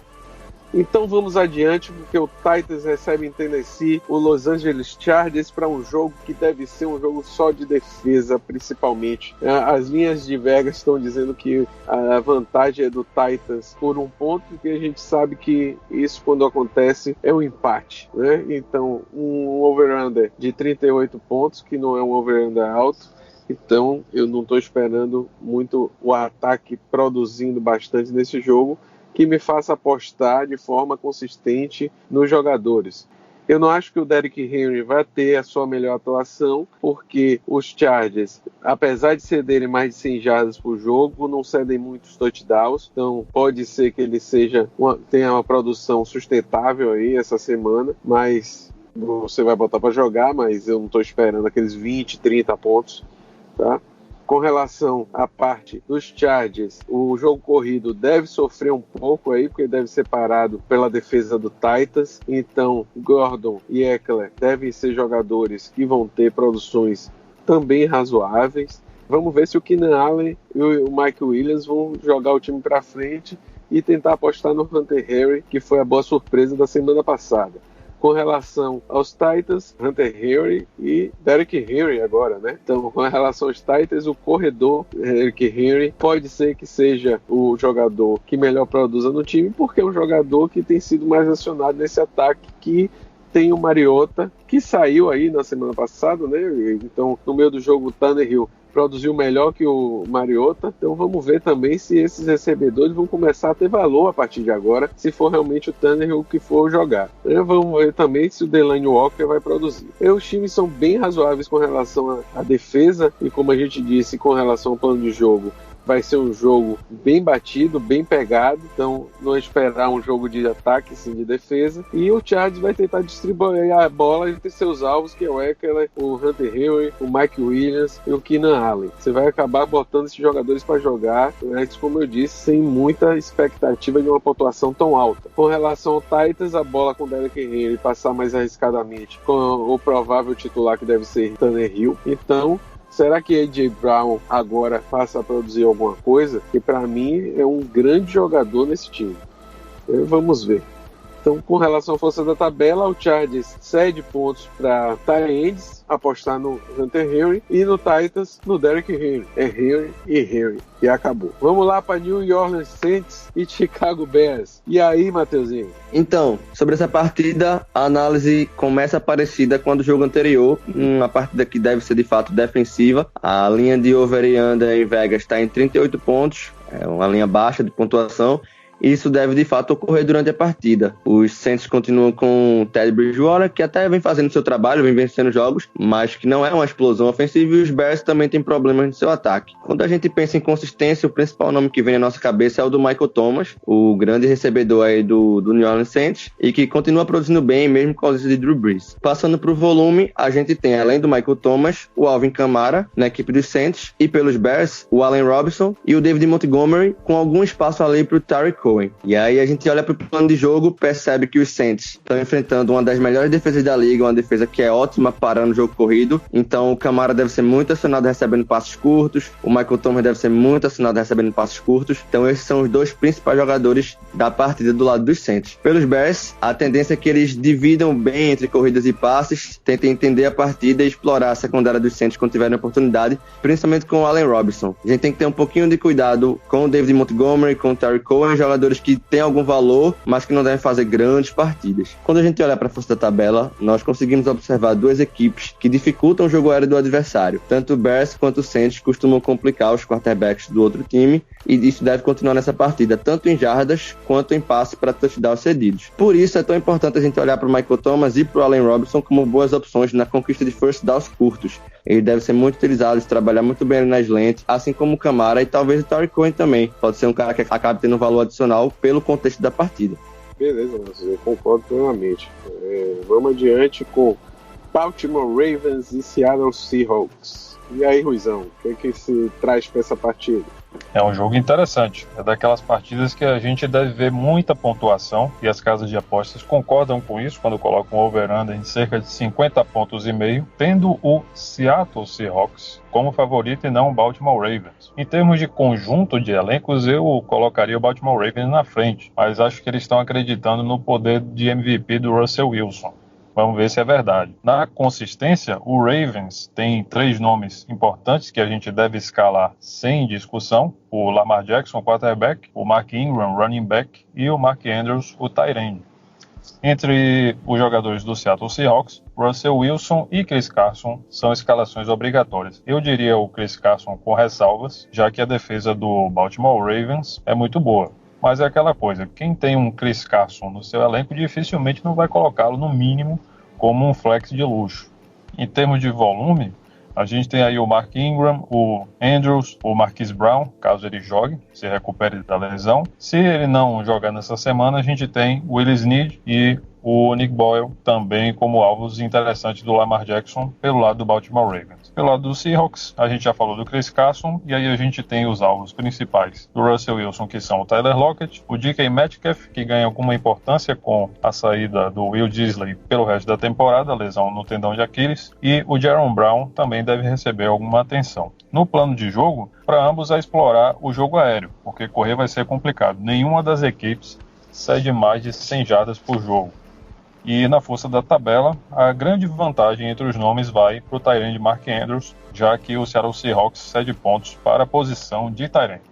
Então vamos adiante, porque o Titans recebe em Tennessee o Los Angeles Chargers para um jogo que deve ser um jogo só de defesa, principalmente. As linhas de Vegas estão dizendo que a vantagem é do Titans por um ponto, e a gente sabe que isso, quando acontece, é um empate, né? Então, um over-under de 38 pontos, que não é um over-under alto. Então, eu não estou esperando muito o ataque produzindo bastante nesse jogo, que me faça apostar de forma consistente nos jogadores. Eu não acho que o Derrick Henry vai ter a sua melhor atuação, porque os Chargers, apesar de cederem mais de 100 jardas por jogo, não cedem muitos touchdowns, então pode ser que ele tenha uma produção sustentável aí essa semana, mas você vai botar para jogar, mas eu não estou esperando aqueles 20, 30 pontos, tá? Com relação à parte dos Chargers, o jogo corrido deve sofrer um pouco aí, porque deve ser parado pela defesa do Titans. Então, Gordon e Eckler devem ser jogadores que vão ter produções também razoáveis. Vamos ver se o Keenan Allen e o Mike Williams vão jogar o time para frente e tentar apostar no Hunter Henry, que foi a boa surpresa da semana passada. Com relação aos Titans, Hunter Henry e Derrick Henry agora, né? Então, com relação aos Titans, o corredor Derrick Henry pode ser que seja o jogador que melhor produza no time, porque é um jogador que tem sido mais acionado nesse ataque, que tem o Mariota, que saiu aí na semana passada, né? Então, no meio do jogo, o Tannehill produziu melhor que o Mariota. Então vamos ver também se esses recebedores vão começar a ter valor a partir de agora, se for realmente o Tannehill que for jogar. Vamos ver também se o Delanie Walker vai produzir. Os times são bem razoáveis com relação à defesa, e como a gente disse, com relação ao plano de jogo, vai ser um jogo bem batido, bem pegado, então não esperar um jogo de ataque, sim de defesa. E o Chargers vai tentar distribuir a bola entre seus alvos, que é o Eckler, o Hunter Henry, o Mike Williams e o Keenan Allen. Você vai acabar botando esses jogadores para jogar, mas, como eu disse, sem muita expectativa de uma pontuação tão alta. Com relação ao Titans, a bola com o Derrick Henry passar mais arriscadamente com o provável titular, que deve ser Tannehill. Então, será que A.J. Brown agora passa a produzir alguma coisa? Que para mim é um grande jogador nesse time. Vamos ver. Então, com relação à força da tabela, o Chargers cede pontos para tight ends, apostar no Hunter Henry, e no Titans, no Derrick Henry. É Henry e Henry. E acabou. Vamos lá para New Orleans Saints e Chicago Bears. E aí, Mateuzinho? Então, sobre essa partida, a análise começa parecida com a do jogo anterior, uma partida que deve ser de fato defensiva. A linha de over e under em Vegas está em 38 pontos, é uma linha baixa de pontuação. Isso deve de fato ocorrer durante a partida. Os Saints continuam com o Teddy Bridgewater, que até vem fazendo seu trabalho, vem vencendo jogos, mas que não é uma explosão ofensiva, e os Bears também têm problemas no seu ataque. Quando a gente pensa em consistência, o principal nome que vem na nossa cabeça é o do Michael Thomas, o grande recebedor aí do New Orleans Saints, e que continua produzindo bem, mesmo com a ausência de Drew Brees. Passando para o volume, a gente tem, além do Michael Thomas, o Alvin Kamara, na equipe dos Saints, e pelos Bears, o Allen Robinson e o David Montgomery, com algum espaço ali para o Tariq Cohen. E aí a gente olha para o plano de jogo, percebe que os Saints estão enfrentando uma das melhores defesas da liga, uma defesa que é ótima parando o jogo corrido. Então o Kamara deve ser muito acionado recebendo passes curtos, o Michael Thomas deve ser muito acionado recebendo passes curtos. Então esses são os dois principais jogadores da partida do lado dos Saints. Pelos Bears, a tendência é que eles dividam bem entre corridas e passes, tentem entender a partida e explorar a secundária dos Saints quando tiverem oportunidade, principalmente com o Allen Robinson. A gente tem que ter um pouquinho de cuidado com o David Montgomery, com o Tariq Cohen, jogadores que têm algum valor, mas que não devem fazer grandes partidas. Quando a gente olha para a força da tabela, nós conseguimos observar duas equipes que dificultam o jogo aéreo do adversário. Tanto o Bears quanto o Saints costumam complicar os quarterbacks do outro time, e isso deve continuar nessa partida, tanto em jardas quanto em passe para touchdowns cedidos. Por isso é tão importante a gente olhar para o Michael Thomas e para o Allen Robinson como boas opções na conquista de first downs curtos. Ele deve ser muito utilizado, trabalhar muito bem nas lentes, assim como o Kamara e talvez o Tariq Cohen também. Pode ser um cara que acabe tendo um valor adicional pelo contexto da partida. Beleza, eu concordo plenamente. Vamos adiante com Baltimore Ravens e Seattle Seahawks. E aí, Ruizão, o que se traz para essa partida? É um jogo interessante, é daquelas partidas que a gente deve ver muita pontuação, e as casas de apostas concordam com isso quando colocam o over-under em cerca de 50 pontos e meio, tendo o Seattle Seahawks como favorito e não o Baltimore Ravens. Em termos de conjunto de elencos, eu colocaria o Baltimore Ravens na frente, mas acho que eles estão acreditando no poder de MVP do Russell Wilson. Vamos ver se é verdade. Na consistência, o Ravens tem 3 nomes importantes que a gente deve escalar sem discussão: o Lamar Jackson, quarterback, o Mark Ingram, running back, e o Mark Andrews, o tight end. Entre os jogadores do Seattle Seahawks, Russell Wilson e Chris Carson são escalações obrigatórias. Eu diria o Chris Carson com ressalvas, já que a defesa do Baltimore Ravens é muito boa. Mas é aquela coisa, quem tem um Chris Carson no seu elenco dificilmente não vai colocá-lo no mínimo como um flex de luxo. Em termos de volume, a gente tem aí o Mark Ingram, o Andrews, o Marquise Brown, caso ele jogue, se recupere da lesão. Se ele não jogar nessa semana, a gente tem o Willie Snead e o Nick Boyle também como alvos interessantes do Lamar Jackson pelo lado do Baltimore Ravens. Pelo lado do Seahawks, a gente já falou do Chris Carson, e aí a gente tem os alvos principais do Russell Wilson, que são o Tyler Lockett, o DK Metcalf, que ganha alguma importância com a saída do Will Disley pelo resto da temporada, lesão no tendão de Aquiles, e o Jaron Brown também deve receber alguma atenção. No plano de jogo, para ambos é explorar o jogo aéreo, porque correr vai ser complicado. Nenhuma das equipes cede mais de 100 jardas por jogo. E na força da tabela, a grande vantagem entre os nomes vai para o tight end Mark Andrews, já que o Seattle Seahawks cede pontos para a posição de tight end.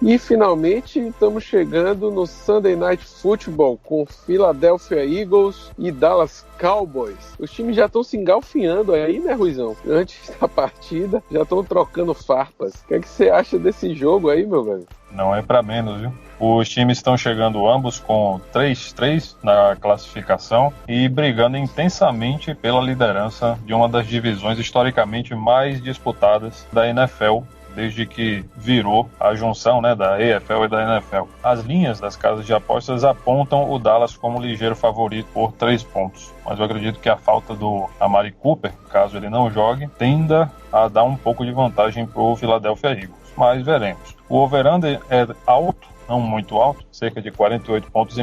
E finalmente estamos chegando no Sunday Night Football com Philadelphia Eagles e Dallas Cowboys. Os times já estão se engalfinhando aí, né, Ruizão? Antes da partida, já estão trocando farpas. O que é que você acha desse jogo aí, meu velho? Não é para menos, viu? Os times estão chegando ambos com 3-3 na classificação e brigando intensamente pela liderança de uma das divisões historicamente mais disputadas da NFL, desde que virou a junção, né, da EFL e da NFL. As linhas das casas de apostas apontam o Dallas como ligeiro favorito por 3 pontos. Mas eu acredito que a falta do Amari Cooper, caso ele não jogue, tenda a dar um pouco de vantagem para o Philadelphia Eagles. Mas veremos. O over-under é alto, não muito alto, cerca de 48,5 pontos,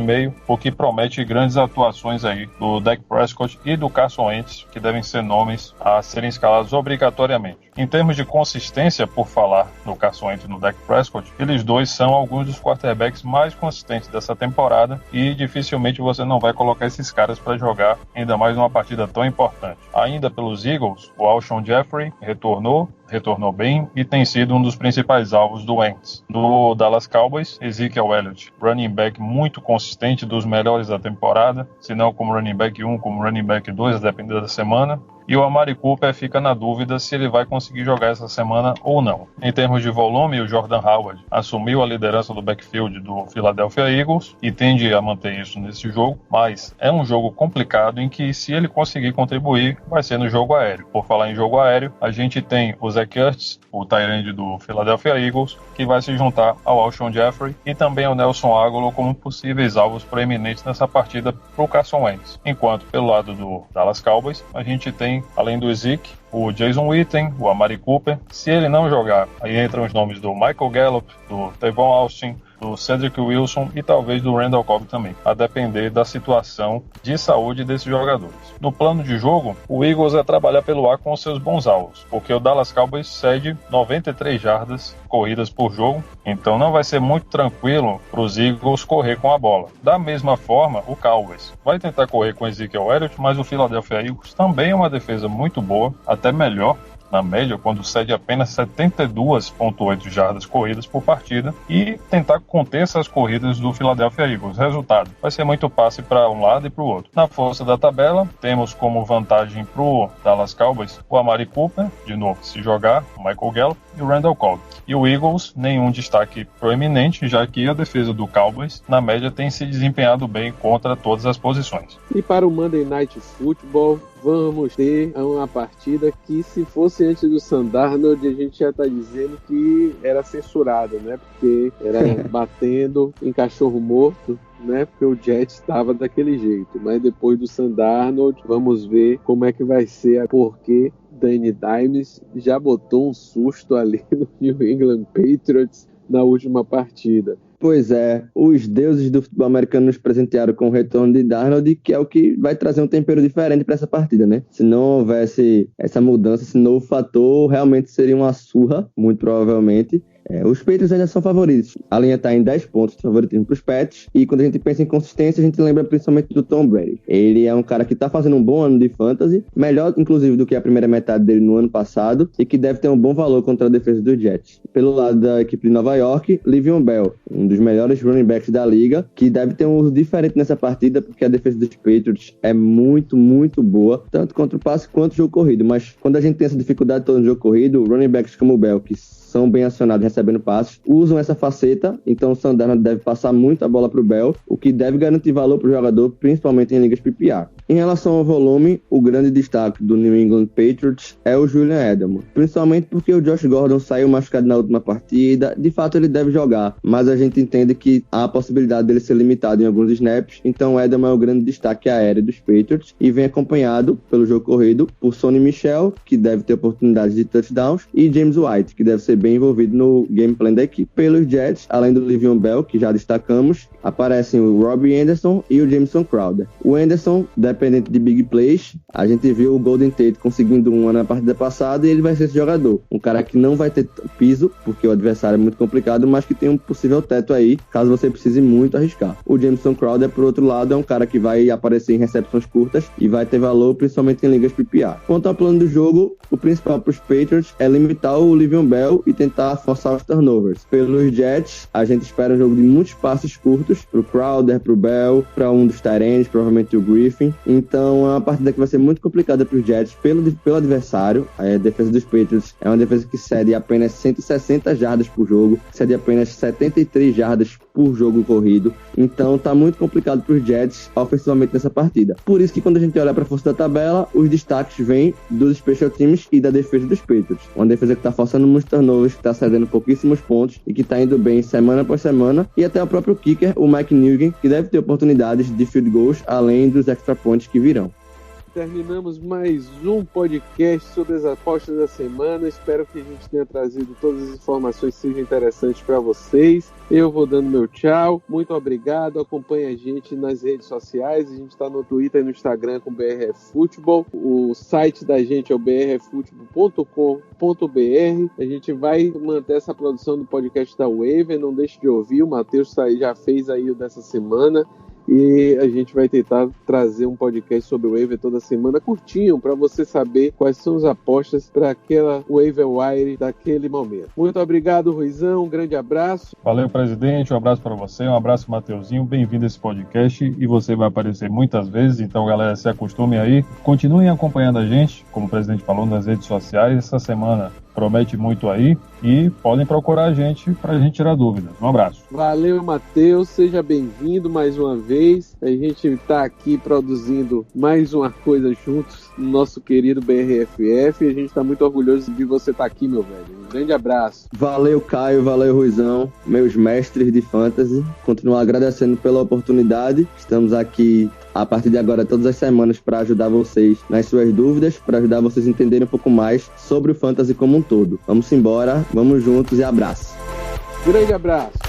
o que promete grandes atuações aí do Dak Prescott e do Carson Wentz, que devem ser nomes a serem escalados obrigatoriamente. Em termos de consistência, por falar no Carson Wentz e no Dak Prescott, eles dois são alguns dos quarterbacks mais consistentes dessa temporada e dificilmente você não vai colocar esses caras para jogar, ainda mais numa partida tão importante. Ainda pelos Eagles, o Alshon Jeffrey retornou bem e tem sido um dos principais alvos do Wentz. Do Dallas Cowboys, Ezekiel Elliott, running back muito consistente, dos melhores da temporada, se não como running back 1, como running back 2, a depender da semana. E o Amari Cooper fica na dúvida se ele vai conseguir jogar essa semana ou não. Em termos de volume, o Jordan Howard assumiu a liderança do backfield do Philadelphia Eagles e tende a manter isso nesse jogo, mas é um jogo complicado em que, se ele conseguir contribuir, vai ser no jogo aéreo. Por falar em jogo aéreo, a gente tem o Zach Ertz, o tight end do Philadelphia Eagles, que vai se juntar ao Alshon Jeffrey e também ao Nelson Agholor como possíveis alvos proeminentes nessa partida para o Carson Wentz. Enquanto, pelo lado do Dallas Cowboys, a gente tem, além do Zeke, o Jason Witten, o Amari Cooper. Se ele não jogar, aí entram os nomes do Michael Gallup, do Tavon Austin, do Cedric Wilson e talvez do Randall Cobb também, a depender da situação de saúde desses jogadores. No plano de jogo, o Eagles vai trabalhar pelo ar com os seus bons alvos, porque o Dallas Cowboys cede 93 jardas corridas por jogo, então não vai ser muito tranquilo para os Eagles correr com a bola. Da mesma forma, o Cowboys vai tentar correr com Ezekiel Elliott, mas o Philadelphia Eagles também é uma defesa muito boa, até melhor na média, quando cede apenas 72,8 jardas corridas por partida, e tentar conter essas corridas do Philadelphia Eagles. Resultado, vai ser muito passe para um lado e para o outro. Na força da tabela, temos como vantagem para o Dallas Cowboys o Amari Cooper, de novo, se jogar, o Michael Gallup e o Randall Cobb. E o Eagles, nenhum destaque proeminente, já que a defesa do Cowboys, na média, tem se desempenhado bem contra todas as posições. E para o Monday Night Football, vamos ter uma partida que, se fosse antes do Sam Darnold, a gente já está dizendo que era censurada, né? Porque era batendo em cachorro morto, né? Porque o Jets estava daquele jeito. Mas depois do Sam Darnold, vamos ver como é que vai ser, porque Danny Dimes já botou um susto ali no New England Patriots na última partida. Pois é, os deuses do futebol americano nos presentearam com o retorno de Darnold, que é o que vai trazer um tempero diferente para essa partida, né? Se não houvesse essa mudança, esse novo fator, realmente seria uma surra, muito provavelmente. Os Patriots ainda são favoritos. A linha está em 10 pontos de favoritismo para os Pats. E quando a gente pensa em consistência, a gente lembra principalmente do Tom Brady. Ele é um cara que está fazendo um bom ano de fantasy, melhor inclusive do que a primeira metade dele no ano passado, e que deve ter um bom valor contra a defesa dos Jets. Pelo lado da equipe de Nova York, Le'Veon Bell, um dos melhores running backs da liga, que deve ter um uso diferente nessa partida, porque a defesa dos Patriots é muito, muito boa, tanto contra o passe quanto o jogo corrido. Mas quando a gente tem essa dificuldade toda no jogo corrido, running backs como o Bell, que são bem acionados recebendo passes, usam essa faceta, então o Sam Darnold deve passar muito a bola para o Bell, o que deve garantir valor para o jogador, principalmente em ligas PPR. Em relação ao volume, o grande destaque do New England Patriots é o Julian Edelman, principalmente porque o Josh Gordon saiu machucado na última partida. De fato ele deve jogar, mas a gente entende que há a possibilidade dele ser limitado em alguns snaps, então o Edelman é o grande destaque aéreo dos Patriots e vem acompanhado pelo jogo corrido por Sonny Michel, que deve ter oportunidades de touchdowns, e James White, que deve ser bem envolvido no game plan da equipe. Pelos Jets, além do Le'Veon Bell, que já destacamos, aparecem o Robbie Anderson e o Jamison Crowder. O Anderson, dependente de big plays, a gente viu o Golden Tate conseguindo uma na partida passada, e ele vai ser esse jogador. Um cara que não vai ter piso, porque o adversário é muito complicado, mas que tem um possível teto aí, caso você precise muito arriscar. O Jamison Crowder, por outro lado, é um cara que vai aparecer em recepções curtas e vai ter valor principalmente em ligas PPR. Quanto ao plano do jogo, o principal para os Patriots é limitar o Le'Veon Bell e tentar forçar os turnovers. Pelos Jets, a gente espera um jogo de muitos passes curtos pro Crowder, pro Bell, para um dos tight ends, provavelmente o Griffin. Então é uma partida que vai ser muito complicada para os Jets pelo adversário. A defesa dos Patriots é uma defesa que cede apenas 160 jardas por jogo, cede apenas 73 jardas por jogo corrido. Então tá muito complicado para os Jets ofensivamente nessa partida. Por isso que quando a gente olha para a força da tabela, os destaques vêm dos special teams e da defesa dos Patriots. Uma defesa que está forçando muitos turnovers, que está cedendo pouquíssimos pontos e que está indo bem semana após semana. E até o próprio kicker, o Mike Nugent, que deve ter oportunidades de field goals além dos extra points que virão. terminamos mais um podcast sobre as apostas da semana. Espero que a gente tenha trazido todas as informações que sejam interessantes para vocês. Eu vou dando meu tchau. Muito obrigado. Acompanhe a gente nas redes sociais. A gente está no Twitter e no Instagram com BRF Futebol. O site da gente é o brffutebol.com.br. A gente vai manter essa produção do podcast da Waiver. Não deixe de ouvir. O Matheus já fez aí o dessa semana. E a gente vai tentar trazer um podcast sobre o waiver toda semana curtinho, para você saber quais são as apostas para aquela waiver wire daquele momento. Muito obrigado, Ruizão, um grande abraço. Valeu, presidente, um abraço para você, um abraço, Mateuzinho, bem-vindo a esse podcast e você vai aparecer muitas vezes, então galera, se acostumem aí, continuem acompanhando a gente, como o presidente falou, nas redes sociais. Essa semana promete muito aí e podem procurar a gente para a gente tirar dúvidas. Um abraço. Valeu, Matheus, seja bem-vindo mais uma vez. A gente está aqui produzindo mais uma coisa juntos no nosso querido BRFF e a gente está muito orgulhoso de você estar aqui, meu velho. Um grande abraço. Valeu, Caio, valeu, Ruizão, meus mestres de fantasy. Continuo agradecendo pela oportunidade. Estamos aqui a partir de agora todas as semanas para ajudar vocês nas suas dúvidas, para ajudar vocês a entenderem um pouco mais sobre o fantasy como um todo. Vamos embora, vamos juntos e abraço. Grande abraço.